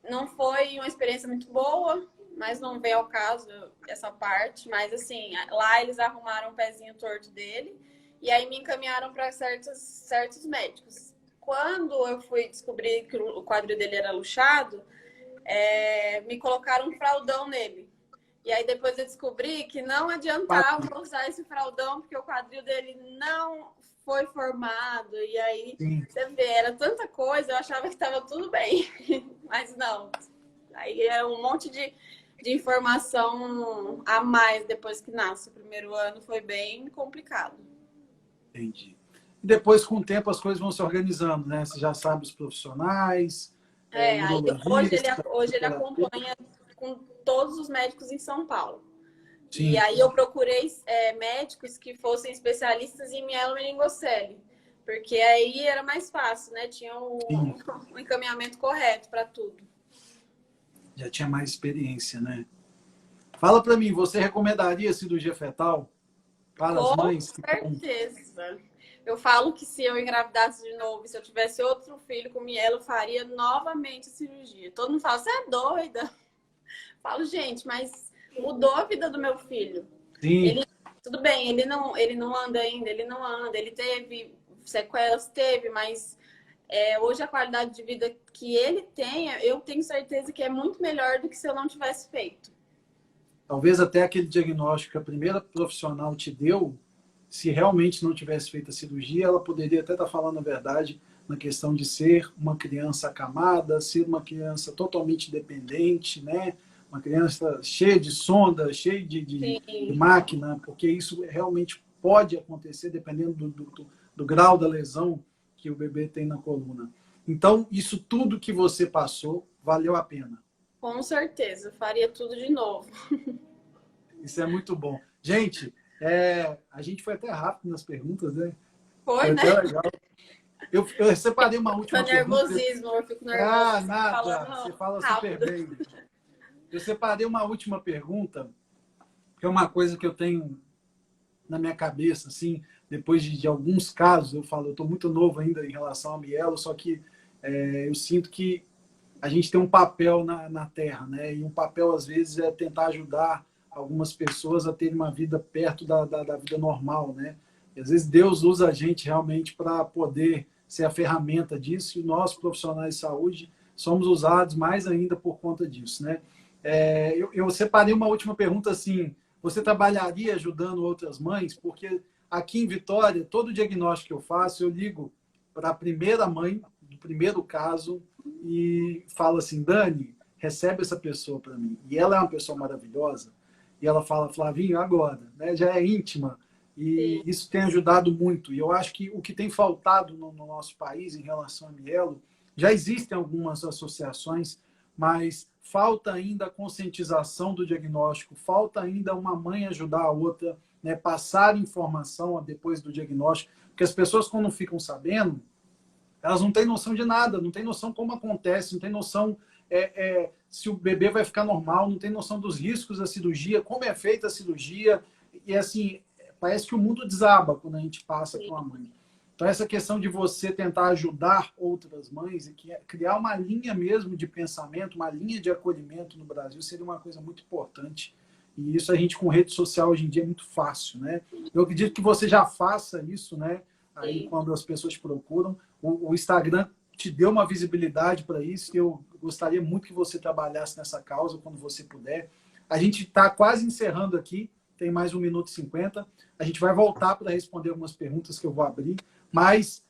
não foi uma experiência muito boa, mas não veio ao caso essa parte. Mas assim, lá eles arrumaram o pezinho torto dele e aí me encaminharam para certos médicos. Quando eu fui descobrir que o quadril dele era luxado, me colocaram um fraldão nele. E aí depois eu descobri que não adiantava usar esse fraldão, porque o quadril dele não foi formado. E aí, Sim. você vê, era tanta coisa, eu achava que estava tudo bem. Mas não. Aí é um monte de informação a mais depois que nasce. O primeiro ano foi bem complicado. Entendi. E depois, com o tempo, as coisas vão se organizando, né? Você já sabe os profissionais, Aí hoje ele terapeuta. acompanha com todos os médicos em São Paulo. Sim. E aí eu procurei médicos que fossem especialistas em mielomeningocele, porque aí era mais fácil, né? Tinha um encaminhamento correto para tudo. Já tinha mais experiência, né? Fala para mim, você recomendaria cirurgia fetal para as mães? Com certeza. Eu falo que se eu engravidasse de novo, se eu tivesse outro filho com mielo, eu faria novamente a cirurgia. Todo mundo fala, você é doida? Eu falo, gente, mas mudou a vida do meu filho. Sim. Tudo bem, ele não anda ainda, ele teve sequelas, mas hoje a qualidade de vida que ele tem, eu tenho certeza que é muito melhor do que se eu não tivesse feito. Talvez até aquele diagnóstico que a primeira profissional te deu, se realmente não tivesse feito a cirurgia, ela poderia até estar falando a verdade na questão de ser uma criança acamada, ser uma criança totalmente dependente, né? Uma criança cheia de sonda, cheia de máquina, porque isso realmente pode acontecer dependendo do grau da lesão que o bebê tem na coluna. Então, isso tudo que você passou valeu a pena. Com certeza, faria tudo de novo. Isso é muito bom. Gente, a gente foi até rápido nas perguntas, né? Foi, né? Até legal. Eu separei uma última pergunta. Nervosismo, eu fico nervosa. Nada. Você fala super bem. Eu separei uma última pergunta, que é uma coisa que eu tenho na minha cabeça, assim, depois de alguns casos, eu estou muito novo ainda em relação a mielo, só que eu sinto que a gente tem um papel na Terra, né? E um papel, às vezes, é tentar ajudar algumas pessoas a terem uma vida perto da vida normal, né? E às vezes Deus usa a gente realmente para poder ser a ferramenta disso, e nós, profissionais de saúde, somos usados mais ainda por conta disso, né? Eu separei uma última pergunta assim, você trabalharia ajudando outras mães? Porque aqui em Vitória, todo diagnóstico que eu faço, eu ligo para a primeira mãe, do primeiro caso, e falo assim, Dani, recebe essa pessoa para mim. E ela é uma pessoa maravilhosa, e ela fala, Flavinho, agora, né? Já é íntima, e isso tem ajudado muito. E eu acho que o que tem faltado no nosso país em relação a mielo, já existem algumas associações, mas falta ainda a conscientização do diagnóstico, falta ainda uma mãe ajudar a outra, né, passar informação depois do diagnóstico, porque as pessoas, quando ficam sabendo, elas não têm noção de nada, não têm noção como acontece, não têm noção se o bebê vai ficar normal, não tem noção dos riscos da cirurgia, como é feita a cirurgia, e assim, parece que o mundo desaba quando a gente passa com a mãe. Então, essa questão de você tentar ajudar outras mães e criar uma linha mesmo de pensamento, uma linha de acolhimento no Brasil, seria uma coisa muito importante. E isso a gente, com rede social, hoje em dia, é muito fácil, né? Eu acredito que você já faça isso, né? Aí, quando as pessoas te procuram. O Instagram te deu uma visibilidade para isso, e eu gostaria muito que você trabalhasse nessa causa quando você puder. A gente está quase encerrando aqui, tem mais 1 minuto e 50. A gente vai voltar para responder algumas perguntas que eu vou abrir, mas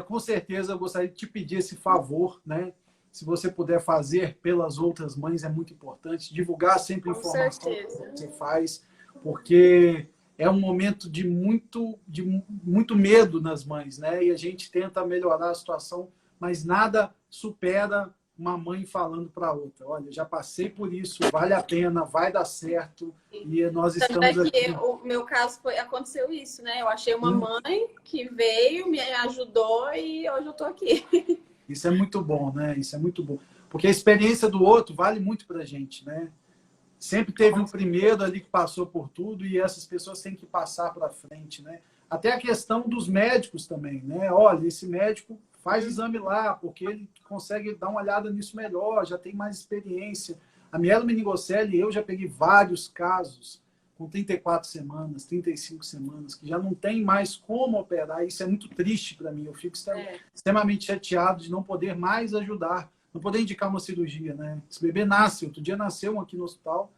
com certeza eu gostaria de te pedir esse favor, né? Se você puder fazer pelas outras mães, é muito importante. Divulgar sempre a informação que você faz, porque é um momento de muito medo nas mães, né? E a gente tenta melhorar a situação, mas nada supera uma mãe falando para a outra, olha, já passei por isso, vale a pena, vai dar certo, e nós estamos aqui. O meu caso aconteceu isso, né? Eu achei uma mãe que veio, me ajudou e hoje eu tô aqui. Isso é muito bom, né? Isso é muito bom. Porque a experiência do outro vale muito pra gente, né? Sempre teve um primeiro ali que passou por tudo, e essas pessoas têm que passar para frente, né? Até a questão dos médicos também, né? Olha, esse médico faz exame lá, porque ele consegue dar uma olhada nisso melhor, já tem mais experiência. A mielomeningocele, eu já peguei vários casos com 34 semanas, 35 semanas, que já não tem mais como operar. Isso é muito triste para mim. Eu fico extremamente chateado de não poder mais ajudar, não poder indicar uma cirurgia, né? Esse bebê nasce, outro dia nasceu aqui no hospital,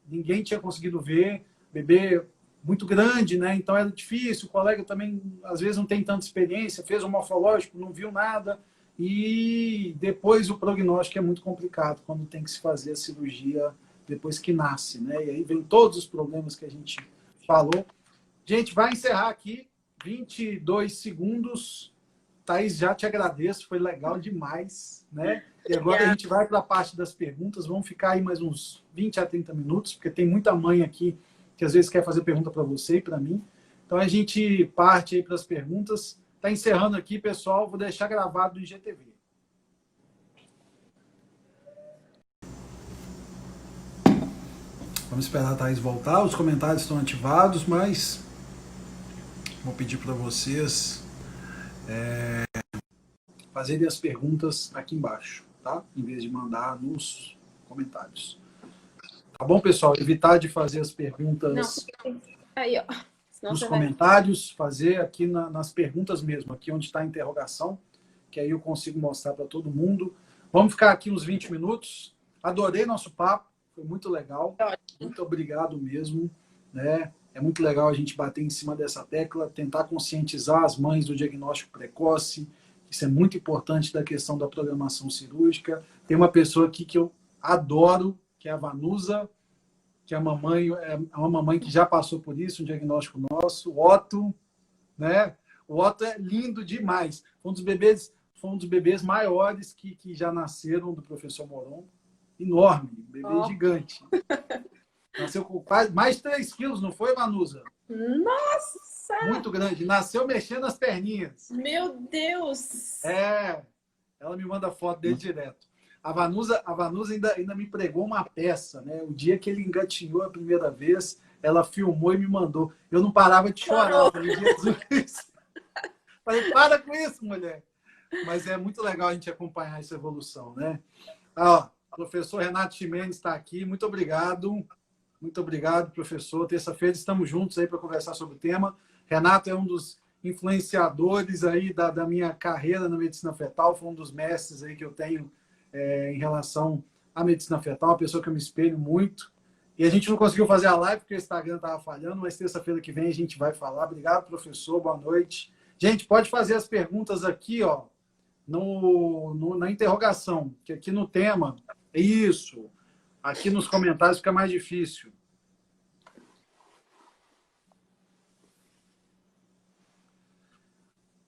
ninguém tinha conseguido ver, bebê muito grande, né? Então era difícil, o colega também às vezes não tem tanta experiência, fez um morfológico, não viu nada, e depois o prognóstico é muito complicado quando tem que se fazer a cirurgia depois que nasce, né? E aí vem todos os problemas que a gente falou. Gente, vai encerrar aqui, 22 segundos. Thaís, já te agradeço, foi legal demais, né? E agora a gente vai para a parte das perguntas, vamos ficar aí mais uns 20 a 30 minutos, porque tem muita mãe aqui que às vezes quer fazer pergunta para você e para mim. Então a gente parte aí para as perguntas. Está encerrando aqui, pessoal, vou deixar gravado no IGTV. Vamos esperar a Thaís voltar, os comentários estão ativados, mas vou pedir para vocês fazerem as perguntas aqui embaixo, tá? Em vez de mandar nos comentários. Tá bom, pessoal? Evitar de fazer as perguntas aí, ó. Nos comentários, fazer aqui nas perguntas mesmo, aqui onde está a interrogação, que aí eu consigo mostrar para todo mundo. Vamos ficar aqui uns 20 minutos. Adorei nosso papo, foi muito legal. Muito obrigado mesmo, né? É muito legal a gente bater em cima dessa tecla, tentar conscientizar as mães do diagnóstico precoce. Isso é muito importante da questão da programação cirúrgica. Tem uma pessoa aqui que eu adoro, que é a Vanusa, que é uma mamãe que já passou por isso, um diagnóstico nosso. O Otto, né? O Otto é lindo demais. Foi um dos bebês maiores que já nasceram do professor Moron. Enorme, bebê gigante. Nasceu com quase mais de 3 quilos, não foi, Vanusa? Nossa! Muito grande. Nasceu mexendo as perninhas. Meu Deus! Ela me manda foto dele direto. A Vanusa ainda me pregou uma peça, né? O dia que ele engatinhou a primeira vez, ela filmou e me mandou. Eu não parava de chorar. Falei, Jesus! Falei, para com isso, mulher! Mas é muito legal a gente acompanhar essa evolução, né? O professor Renato Ximenes está aqui. Muito obrigado. Muito obrigado, professor. Terça-feira estamos juntos aí para conversar sobre o tema. Renato é um dos influenciadores aí da minha carreira na medicina fetal, foi um dos mestres aí que eu tenho em relação à medicina fetal, uma pessoa que eu me espelho muito. E a gente não conseguiu fazer a live porque o Instagram estava falhando, mas terça-feira que vem a gente vai falar. Obrigado, professor, boa noite. Gente, pode fazer as perguntas aqui, ó, na interrogação, que aqui no tema, isso, aqui nos comentários fica mais difícil.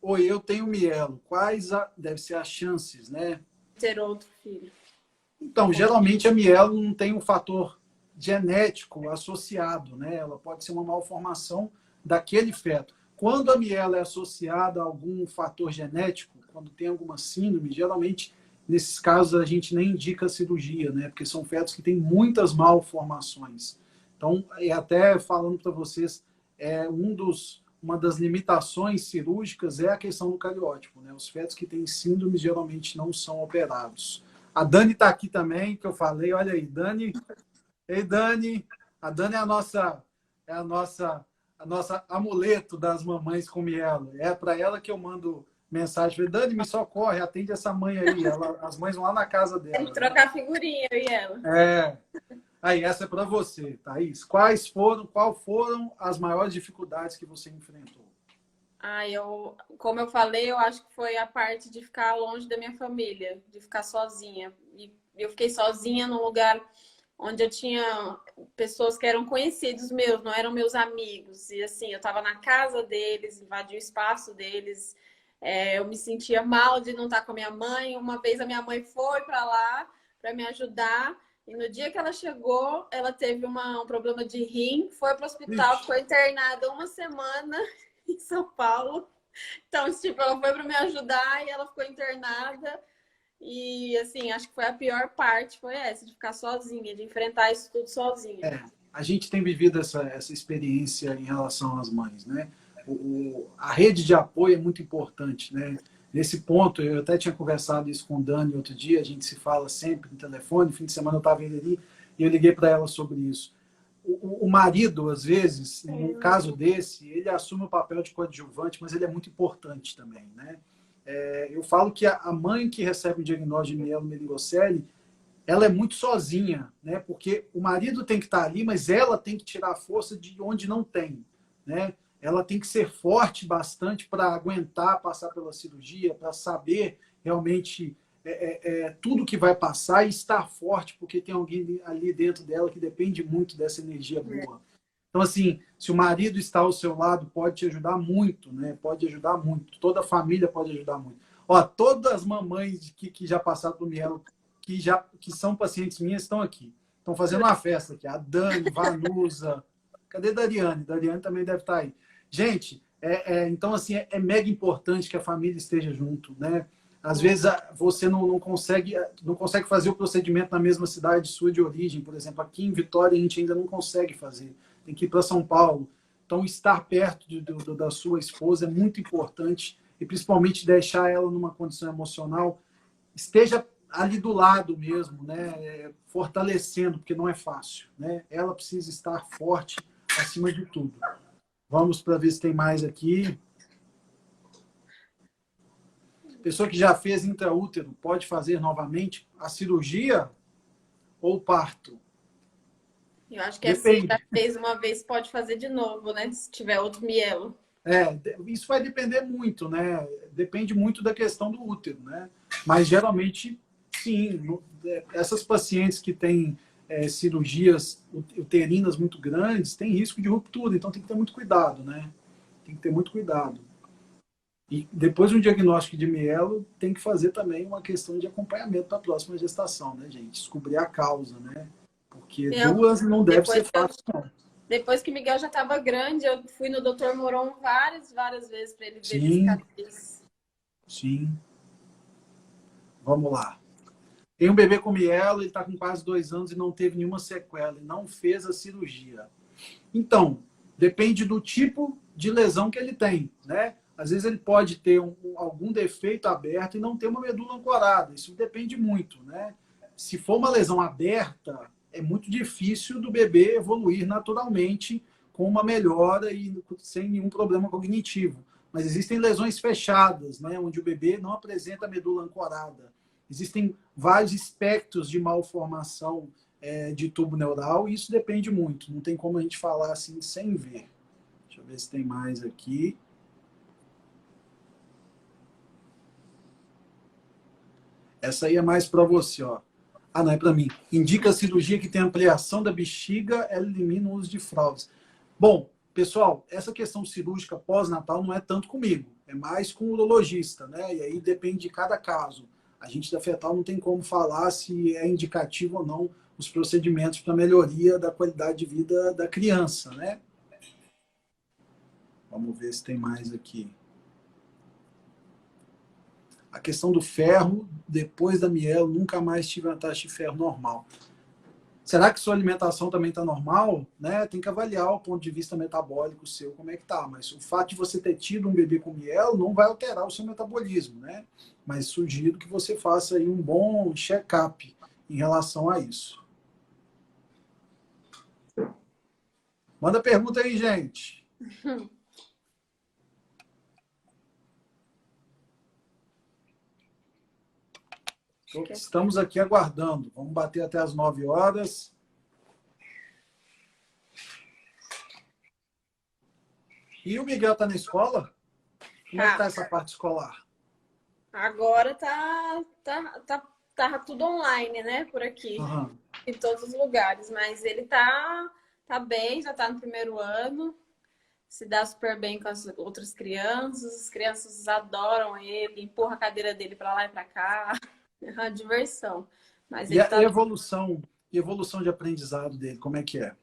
Oi, eu tenho mielo. Deve ser as chances, né? Ter outro filho. Então, geralmente a mielo não tem um fator genético associado, né? Ela pode ser uma malformação daquele feto. Quando a mielo é associada a algum fator genético, quando tem alguma síndrome, geralmente, nesses casos, a gente nem indica cirurgia, né? Porque são fetos que têm muitas malformações. Então, até falando para vocês, uma das limitações cirúrgicas é a questão do cariótipo, né? Os fetos que têm síndrome geralmente não são operados. A Dani está aqui também, que eu falei. Olha aí, Dani. Ei, Dani. A Dani é a nossa amuleto das mamães com mielo. É para ela que eu mando mensagem. Falei, Dani, me socorre, atende essa mãe aí. As mães vão lá na casa dela. Tem que trocar figurinha, eu e ela. É. Aí, essa é para você, Thaís. Quais foram as maiores dificuldades que você enfrentou? Como eu falei, eu acho que foi a parte de ficar longe da minha família, de ficar sozinha. E eu fiquei sozinha num lugar onde eu tinha pessoas que eram conhecidos meus, não eram meus amigos. E assim, eu estava na casa deles, invadi o espaço deles. Eu me sentia mal de não estar com a minha mãe. Uma vez a minha mãe foi para lá para me ajudar. E no dia que ela chegou, ela teve um problema de rim, foi para o hospital, ficou internada uma semana em São Paulo. Então, tipo, ela foi para me ajudar e ela ficou internada. E, assim, acho que foi a pior parte, foi essa, de ficar sozinha, de enfrentar isso tudo sozinha. A gente tem vivido essa experiência em relação às mães, né? A rede de apoio é muito importante, né? Nesse ponto, eu até tinha conversado isso com o Dani outro dia, a gente se fala sempre no telefone, fim de semana eu estava indo ali e eu liguei para ela sobre isso. O marido, às vezes, num caso desse, ele assume o papel de coadjuvante, mas ele é muito importante também, né? Eu falo que a mãe que recebe o diagnóstico de mielomeningocele, ela é muito sozinha, né? Porque o marido tem que estar ali, mas ela tem que tirar a força de onde não tem, né? Ela tem que ser forte bastante para aguentar passar pela cirurgia, para saber realmente tudo que vai passar e estar forte, porque tem alguém ali dentro dela que depende muito dessa energia boa. Então, assim, se o marido está ao seu lado, pode te ajudar muito, né? Pode ajudar muito. Toda a família pode ajudar muito. Ó, todas as mamães que já passaram por mielo, que são pacientes minhas, estão aqui. Estão fazendo uma festa aqui. A Dani, Vanusa. Cadê a Dariane? Dariane também deve estar aí. Gente, então, assim, é mega importante que a família esteja junto, né? Às vezes você não consegue fazer o procedimento na mesma cidade sua de origem. Por exemplo, aqui em Vitória a gente ainda não consegue fazer. Tem que ir para São Paulo. Então, estar perto da sua esposa é muito importante e principalmente deixar ela numa condição emocional. Esteja ali do lado mesmo, né? Fortalecendo, porque não é fácil, né? Ela precisa estar forte acima de tudo. Vamos para ver se tem mais aqui. Pessoa que já fez intraútero pode fazer novamente a cirurgia ou parto? Eu acho que assim, já fez uma vez, pode fazer de novo, né? Se tiver outro mielo. Isso vai depender muito, né? Depende muito da questão do útero, né? Mas geralmente, sim. Essas pacientes que têm cirurgias uterinas muito grandes têm risco de ruptura, então tem que ter muito cuidado, né? Tem que ter muito cuidado. E depois de um diagnóstico de mielo, tem que fazer também uma questão de acompanhamento para a próxima gestação, né, gente? Descobrir a causa, né? Porque duas não deve ser fácil, não. Depois que Miguel já estava grande, eu fui no Dr. Moron várias vezes para ele verificar isso. Sim. Vamos lá. Tem um bebê com mielo, ele está com quase 2 anos e não teve nenhuma sequela, e não fez a cirurgia. Então, depende do tipo de lesão que ele tem, né? Às vezes ele pode ter algum defeito aberto e não ter uma medula ancorada. Isso depende muito, né? Se for uma lesão aberta, é muito difícil do bebê evoluir naturalmente com uma melhora e sem nenhum problema cognitivo. Mas existem lesões fechadas, né, onde o bebê não apresenta medula ancorada. Existem vários espectros de malformação de tubo neural e isso depende muito. Não tem como a gente falar assim sem ver. Deixa eu ver se tem mais aqui. Essa aí é mais para você, ó. Ah, não, é para mim. Indica a cirurgia que tem ampliação da bexiga, ela elimina o uso de fraldas. Bom, pessoal, essa questão cirúrgica pós-natal não é tanto comigo, é mais com o urologista, né? E aí depende de cada caso. A gente da Fetal não tem como falar se é indicativo ou não os procedimentos para melhoria da qualidade de vida da criança, né? Vamos ver se tem mais aqui. A questão do ferro, depois da mielo, nunca mais tive uma taxa de ferro normal. Será que sua alimentação também está normal? Né? Tem que avaliar o ponto de vista metabólico seu, como é que tá. Mas o fato de você ter tido um bebê com mielo não vai alterar o seu metabolismo, né? Mas sugiro que você faça aí um bom check-up em relação a isso. Manda pergunta aí, gente. Estamos aqui aguardando. Vamos bater até as 9 horas. E o Miguel está na escola? Como é que está essa parte escolar? Agora tá tudo online, né? Por aqui, em todos os lugares. Mas ele tá bem, já tá no primeiro ano. Se dá super bem com as outras crianças. As crianças adoram ele, empurra a cadeira dele para lá e para cá. É uma diversão. Mas e a evolução de aprendizado dele, como é que é?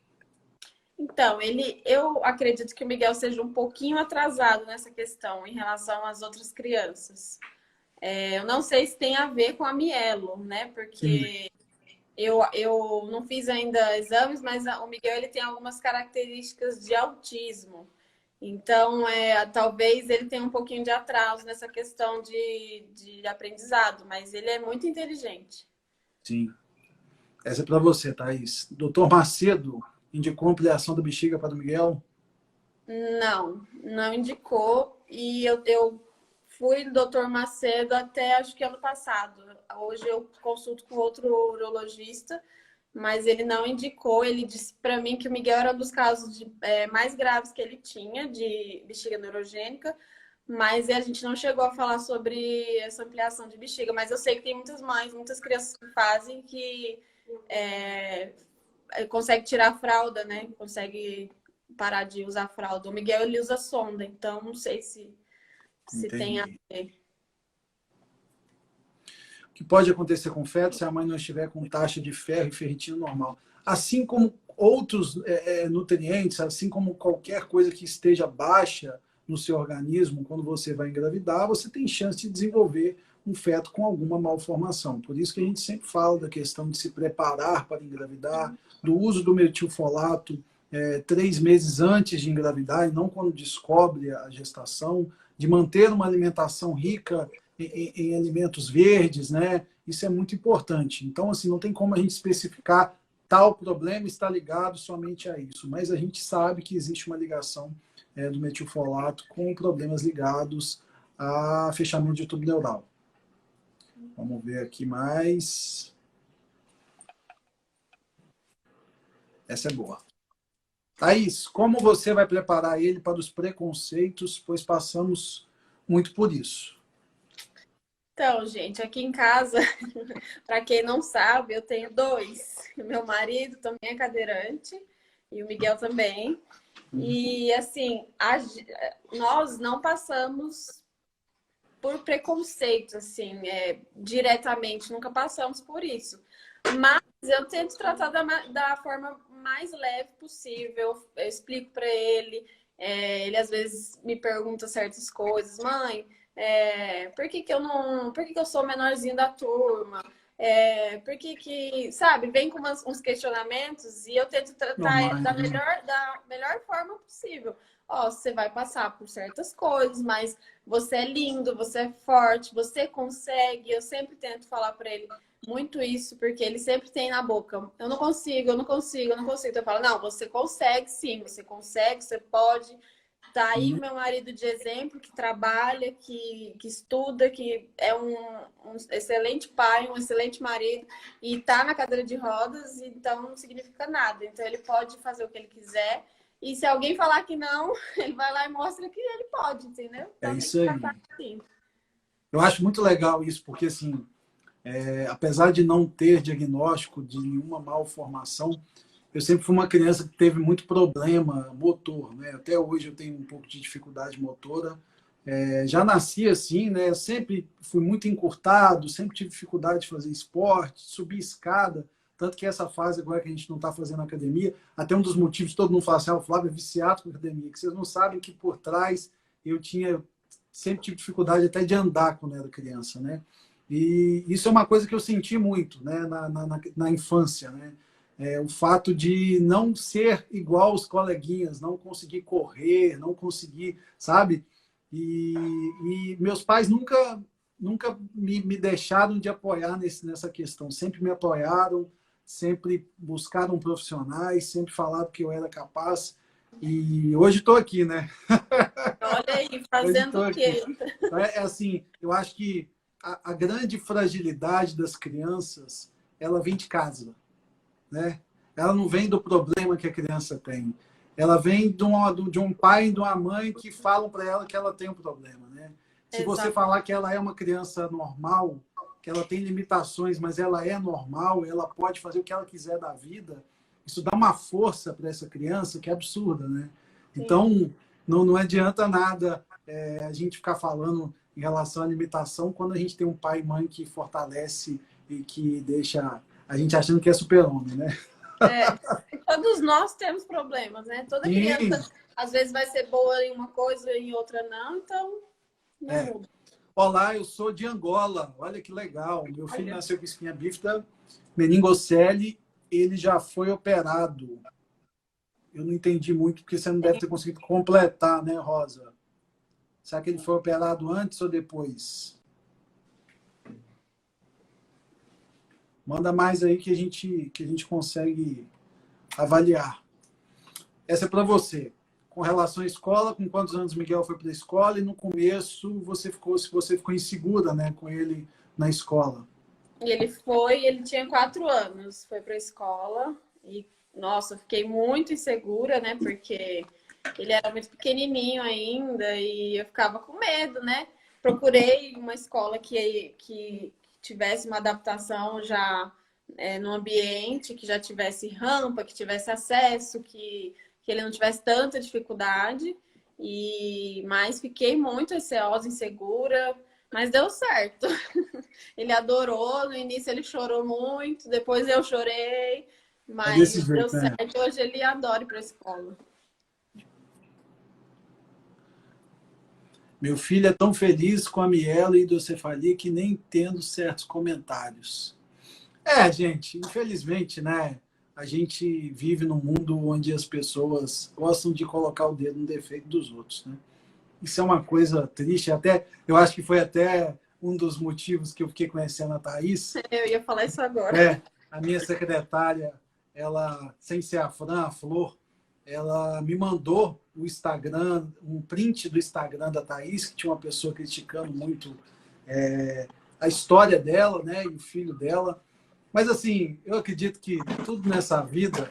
Então, eu acredito que o Miguel seja um pouquinho atrasado nessa questão em relação às outras crianças. Eu não sei se tem a ver com a mielo, né? Porque eu não fiz ainda exames, mas o Miguel ele tem algumas características de autismo. Então, talvez ele tenha um pouquinho de atraso nessa questão de aprendizado, mas ele é muito inteligente. Sim. Essa é para você, Thaís. Doutor Macedo indicou ampliação da bexiga para o Miguel? Não indicou. E eu fui no doutor Macedo até acho que ano passado. Hoje eu consulto com outro urologista, mas ele não indicou. Ele disse para mim que o Miguel era um dos casos mais graves que ele tinha de bexiga neurogênica, mas a gente não chegou a falar sobre essa ampliação de bexiga. Mas eu sei que tem muitas mães, muitas crianças que fazem que consegue tirar a fralda, né? Consegue parar de usar a fralda. O Miguel ele usa sonda, então não sei se tem a ver. O que pode acontecer com o feto se a mãe não estiver com taxa de ferro e ferritina normal? Assim como outros nutrientes, assim como qualquer coisa que esteja baixa no seu organismo, quando você vai engravidar, você tem chance de desenvolver um feto com alguma malformação. Por isso que a gente sempre fala da questão de se preparar para engravidar, do uso do metilfolato 3 meses antes de engravidar e não quando descobre a gestação, de manter uma alimentação rica em alimentos verdes, né? Isso é muito importante. Então, assim, não tem como a gente especificar tal problema está ligado somente a isso, mas a gente sabe que existe uma ligação do metilfolato com problemas ligados a fechamento de tubo neural. Vamos ver aqui mais. Essa é boa. Thaís, como você vai preparar ele para os preconceitos, pois passamos muito por isso? Então, gente, aqui em casa, para quem não sabe, eu tenho 2. Meu marido também é cadeirante e o Miguel também. E, assim, nós não passamos por preconceito, assim, diretamente, nunca passamos por isso. Mas eu tento tratar da forma mais leve possível. Eu explico para ele. Ele às vezes me pergunta certas coisas. Mãe, por que eu sou o menorzinho da turma? Por que, sabe, vem com uns questionamentos e eu tento tratar da melhor forma possível. Ó, você vai passar por certas coisas, mas você é lindo, você é forte, você consegue. Eu sempre tento falar para ele, muito isso, porque ele sempre tem na boca, eu não consigo, eu não consigo, eu não consigo. Então eu falo, não, você consegue sim, você consegue, você pode. Tá aí o meu marido de exemplo, que trabalha, que estuda, que é um excelente pai, um excelente marido, e tá na cadeira de rodas, então não significa nada. Então ele pode fazer o que ele quiser, e se alguém falar que não, ele vai lá e mostra que ele pode, entendeu? É Então tem que isso aí. tratar assim. Eu acho muito legal isso, porque assim, apesar de não ter diagnóstico de nenhuma malformação, eu sempre fui uma criança que teve muito problema motor, né? Até hoje eu tenho um pouco de dificuldade motora. Já nasci assim, né? Eu sempre fui muito encurtado, sempre tive dificuldade de fazer esporte, subir escada. Tanto que essa fase agora que a gente não está fazendo academia, até um dos motivos, todo mundo fala assim, o Flávio é viciado com academia, que vocês não sabem que por trás sempre tive dificuldade até de andar quando era criança, né? E isso é uma coisa que eu senti muito, né? Na infância, né? O fato de não ser igual os coleguinhas, não conseguir correr, não conseguir, sabe? E meus pais nunca me deixaram de apoiar nessa questão. Sempre me apoiaram, sempre buscaram profissionais, sempre falaram que eu era capaz. E hoje estou aqui, né? Olha aí, Hoje fazendo estou o aqui. quê? Então, assim, eu acho que a grande fragilidade das crianças, ela vem de casa, né? Ela não vem do problema que a criança tem. Ela vem de um pai e de uma mãe que falam para ela que ela tem um problema, né? Se você Exato. falar que ela é uma criança normal, que ela tem limitações, mas ela é normal, ela pode fazer o que ela quiser da vida, isso dá uma força para essa criança que é absurda, né? Sim. Então, não adianta nada a gente ficar falando em relação à limitação quando a gente tem um pai e mãe que fortalece e que deixa a gente achando que é super-homem, né? Todos nós temos problemas, né? Toda Sim. criança, às vezes, vai ser boa em uma coisa e em outra não, então não muda. Olá, eu sou de Angola. Olha que legal. Meu filho nasceu com espinha bífida, meningocele, ele já foi operado. Eu não entendi muito, porque você não deve ter conseguido completar, né, Rosa? Será que ele foi operado antes ou depois? Manda mais aí que a gente consegue avaliar. Essa é para você. Com relação à escola, com quantos anos Miguel foi para a escola? E no começo se você ficou insegura, né, com ele na escola? E ele tinha 4 anos, foi para a escola e, nossa, eu fiquei muito insegura, né, porque ele era muito pequenininho ainda e eu ficava com medo, né? Procurei uma escola que tivesse uma adaptação já no ambiente, que já tivesse rampa, que tivesse acesso, que ele não tivesse tanta dificuldade. Mas fiquei muito receosa, insegura, mas deu certo. Ele adorou, no início ele chorou muito, depois eu chorei, mas deu certo. Hoje ele adora ir para a escola. Meu filho é tão feliz com a miela e hidrocefalia que nem entendo certos comentários. Gente, infelizmente, né? A gente vive num mundo onde as pessoas gostam de colocar o dedo no defeito dos outros, né? Isso é uma coisa triste. Eu acho que foi até um dos motivos que eu fiquei conhecendo a Thaís. Eu ia falar isso agora. A minha secretária, ela, sem ser a Fran, a Flor, ela me mandou o Instagram, um print do Instagram da Thaís, que tinha uma pessoa criticando muito a história dela, né, e o filho dela. Mas, assim, eu acredito que tudo nessa vida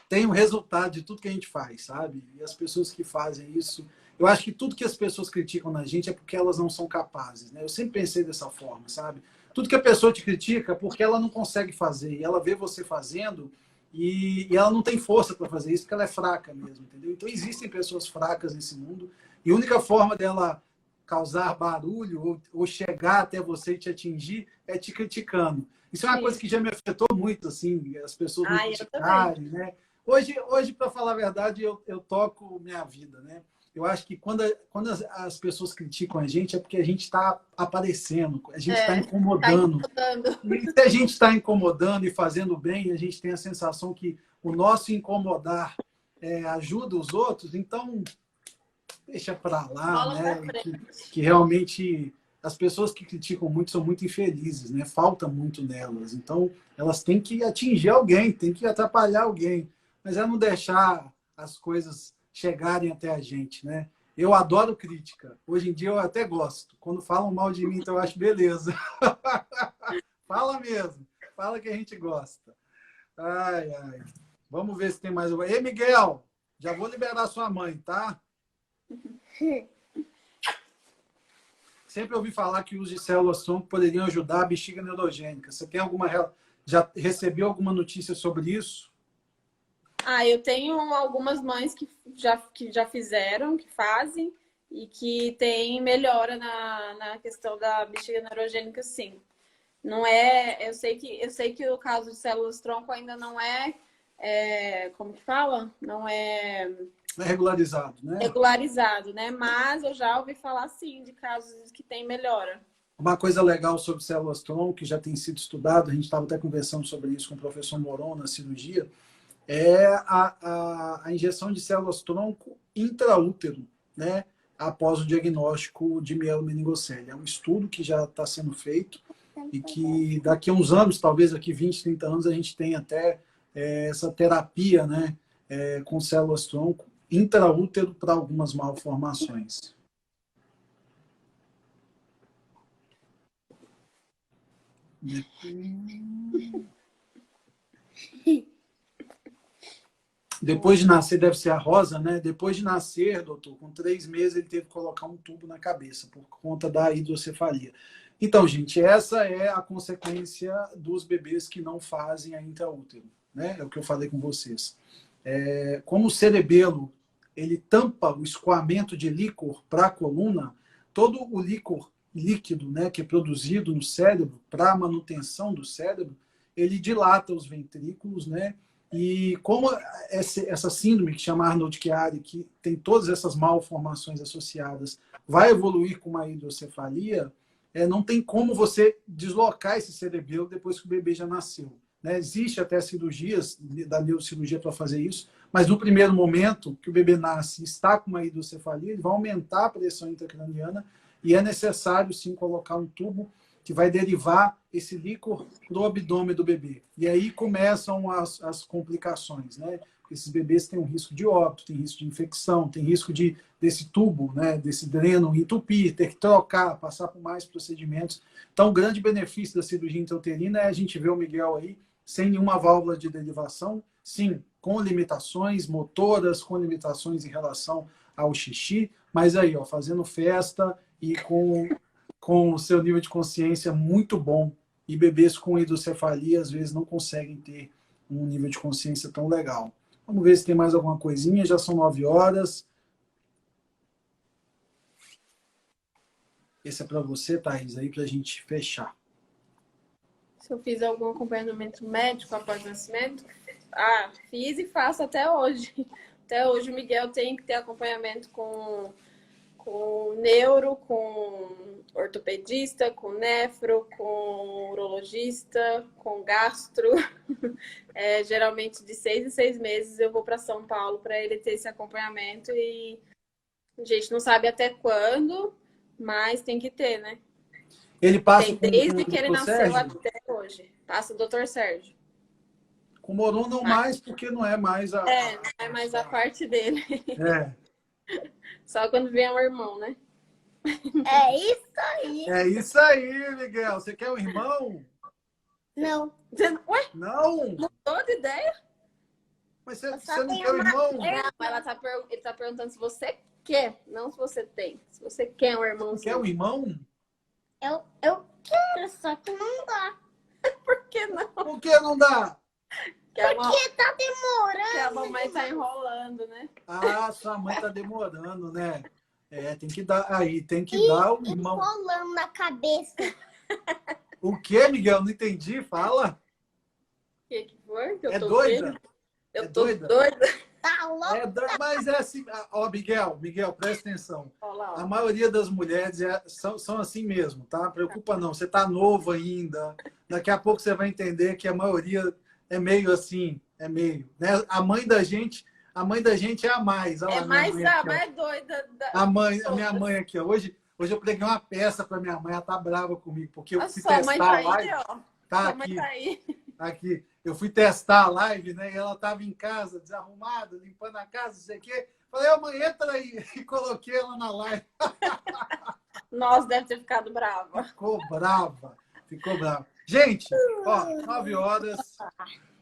tem um resultado de tudo que a gente faz, sabe? E as pessoas que fazem isso... Eu acho que tudo que as pessoas criticam na gente é porque elas não são capazes, né? Eu sempre pensei dessa forma, sabe? Tudo que a pessoa te critica é porque ela não consegue fazer. E ela vê você fazendo e ela não tem força para fazer isso porque ela é fraca mesmo, entendeu? Então, existem pessoas fracas nesse mundo e a única forma dela causar barulho ou chegar até você e te atingir é te criticando. Isso é uma coisa que já me afetou muito, assim, as pessoas me criticarem, né? Hoje, para falar a verdade, eu toco minha vida, né? Eu acho que quando as pessoas criticam a gente é porque a gente está aparecendo, a gente está incomodando. E se a gente está incomodando e fazendo bem, a gente tem a sensação que o nosso incomodar ajuda os outros, então deixa para lá, né? Que realmente as pessoas que criticam muito são muito infelizes, né? Falta muito nelas. Então, elas têm que atingir alguém, têm que atrapalhar alguém. Mas é não deixar as coisas chegarem até a gente, né? Eu adoro crítica. Hoje em dia eu até gosto. Quando falam mal de mim, então eu acho beleza. Fala mesmo. Fala que a gente gosta. Ai, ai. Vamos ver se tem mais uma. Ei, Miguel, já vou liberar sua mãe, tá? Sempre ouvi falar que o uso de células-tronco poderiam ajudar a bexiga neurogênica. Você tem já recebeu alguma notícia sobre isso? Eu tenho algumas mães que já fizeram, que fazem, e que tem melhora na questão da bexiga neurogênica, sim. Não é, eu sei que o caso de células-tronco ainda não como que fala? Não é regularizado, né? Regularizado, né? Mas eu já ouvi falar, sim, de casos que tem melhora. Uma coisa legal sobre células-tronco, que já tem sido estudado, a gente estava até conversando sobre isso com o professor Moron na cirurgia, é a injeção de células-tronco intraútero, né? Após o diagnóstico de mielomeningocele. É um estudo que já está sendo feito e que daqui a uns anos, talvez daqui 20, 30 anos, a gente tem até essa terapia, né? Com células-tronco intraútero para algumas malformações. Depois de nascer, deve ser a Rosa, né? Depois de nascer, doutor, com 3 meses, ele teve que colocar um tubo na cabeça por conta da hidrocefalia. Então, gente, essa é a consequência dos bebês que não fazem a intraútero, né? É o que eu falei com vocês. Como o cerebelo, ele tampa o escoamento de líquor para a coluna, todo o líquor líquido, né, que é produzido no cérebro para a manutenção do cérebro, ele dilata os ventrículos, né? E como essa síndrome que chama Arnold-Chiari, que tem todas essas malformações associadas, vai evoluir com uma hidrocefalia, não tem como você deslocar esse cerebelo depois que o bebê já nasceu. Né? Existe até cirurgias da neurocirurgia para fazer isso, mas no primeiro momento que o bebê nasce e está com uma hidrocefalia, ele vai aumentar a pressão intracraniana e é necessário sim colocar um tubo que vai derivar esse líquor do abdômen do bebê. E aí começam as complicações, né? Esses bebês têm um risco de óbito, tem risco de infecção, tem risco desse tubo, né, desse dreno entupir, ter que trocar, passar por mais procedimentos. Então, o grande benefício da cirurgia intrauterina é a gente ver o Miguel aí sem nenhuma válvula de derivação, sim, com limitações motoras, com limitações em relação ao xixi, mas aí, ó, fazendo festa e com o seu nível de consciência muito bom. E bebês com hidrocefalia, às vezes, não conseguem ter um nível de consciência tão legal. Vamos ver se tem mais alguma coisinha. Já são 9 horas. Esse é para você, Thaís, aí para a gente fechar. Se eu fiz algum acompanhamento médico após o nascimento? Fiz e faço até hoje. Até hoje o Miguel tem que ter acompanhamento com neuro, com ortopedista, com nefro, com urologista, com gastro. Geralmente de 6 em 6 meses eu vou para São Paulo para ele ter esse acompanhamento e a gente não sabe até quando, mas tem que ter, né? Ele passa desde que ele nasceu até hoje. Passa o Dr. Sérgio. Com o Moron não mais, porque não é mais não é mais a parte dele. Só quando vem o irmão, né? É isso aí. É isso aí, Miguel. Você quer um irmão? Não. Ué? Não? Mudou de ideia? Mas você não quer um irmão? Não, ele tá perguntando se você quer, não se você tem. Se você quer um irmão. Quer um irmão? Eu quero, só que não dá. Por que não? Por que não dá? Porque tá demorando. Porque a mamãe tá enrolando, né? Sua mãe tá demorando, né? Tem que dar. Aí, tem que dar o irmão. Enrolando na cabeça. O que, Miguel? Não entendi. Fala. O que foi? Que eu tô doida? Vendo? Eu tô doida. Tá louco? Mas é assim. Ó, Miguel, presta atenção. Olá, ó. A maioria das mulheres são assim mesmo, tá? Preocupa não. Você tá novo ainda. Daqui a pouco você vai entender que a maioria é meio assim, né? A mãe da gente é a mais. Olha lá, Mais doida. a minha mãe aqui, ó. Hoje Hoje eu preguei uma peça para minha mãe, ela tá brava comigo, porque eu Nossa, fui sua mãe testar tá a aí, live. ó. Tá Sua mãe aqui, tá aí. aqui. Eu fui testar a live, né? E ela tava em casa, desarrumada, limpando a casa, não sei o quê. Falei, ô mãe, entra aí. E coloquei ela na live. Nossa, deve ter ficado brava. Ficou brava. Ficou brava. Gente, ó, 9 horas.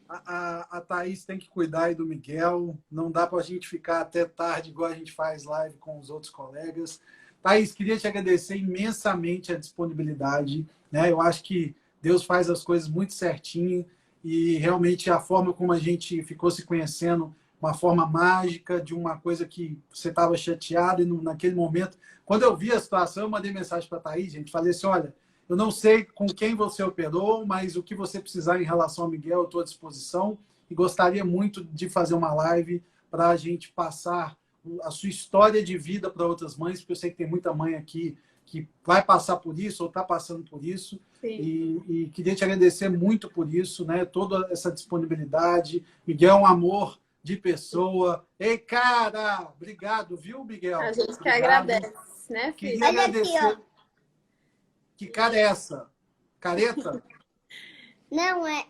A Thaís tem que cuidar aí do Miguel. Não dá para a gente ficar até tarde, igual a gente faz live com os outros colegas. Thaís, queria te agradecer imensamente a disponibilidade. Né? Eu acho que Deus faz as coisas muito certinho e realmente a forma como a gente ficou se conhecendo, uma forma mágica de uma coisa que você estava chateado e naquele momento, quando eu vi a situação, eu mandei mensagem para a Thaís, gente, falei assim, olha, eu não sei com quem você operou, mas o que você precisar em relação ao Miguel, eu estou à disposição e gostaria muito de fazer uma live para a gente passar a sua história de vida para outras mães, porque eu sei que tem muita mãe aqui que vai passar por isso ou está passando por isso. E queria te agradecer muito por isso, né? Toda essa disponibilidade. Miguel é um amor de pessoa. Ei, cara! Obrigado, viu, Miguel? A gente que Obrigado. agradece, né, filho? Queria Olha aqui, agradecer. ó. Que cara é essa? Careta? Não, é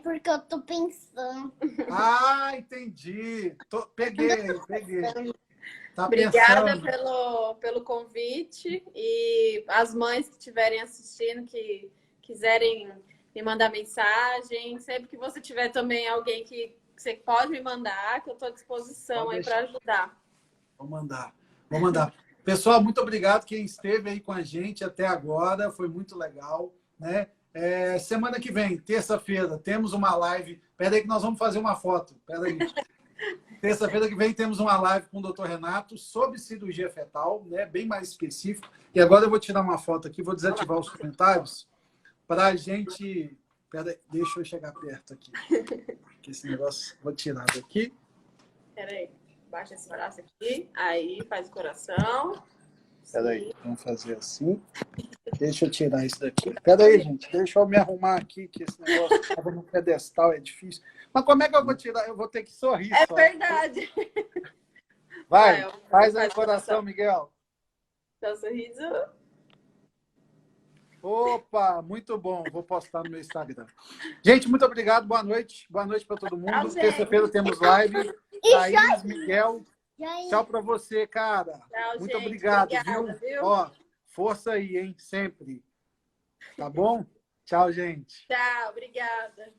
porque eu tô pensando. Ah, entendi. Peguei. Tá Obrigada pensando. pelo convite. E as mães que estiverem assistindo, que quiserem me mandar mensagem, sempre que você tiver também alguém que você pode me mandar, que eu estou à disposição Pode aí para deixar. ajudar. Vou mandar. Pessoal, muito obrigado quem esteve aí com a gente até agora. Foi muito legal, né? Semana que vem, terça-feira, temos uma live. Espera aí que nós vamos fazer uma foto. Espera aí. Terça-feira que vem temos uma live com o Dr. Renato sobre cirurgia fetal, né? Bem mais específico. E agora eu vou tirar uma foto aqui, vou desativar os comentários para a gente... Espera aí, deixa eu chegar perto aqui. Que esse negócio... Vou tirar daqui. Espera aí. Baixa esse braço aqui. Aí, faz o coração. Espera aí, vamos fazer assim. Deixa eu tirar isso daqui. Espera aí, gente. Deixa eu me arrumar aqui, que esse negócio estava no pedestal, é difícil. Mas como é que eu vou tirar? Eu vou ter que sorrir É só. verdade. Vai, faz aí o coração, Miguel. Dá um sorriso. Opa, muito bom. Vou postar no meu Instagram. Gente, muito obrigado. Boa noite. Boa noite para todo mundo. Tchau, gente. Terça-feira temos live. Thaís, Miguel. Tchau para você, cara. Tchau, muito gente. obrigado, Obrigada, viu? Ó, força aí, hein? Sempre. Tá bom? Tchau, gente. Tchau, obrigada.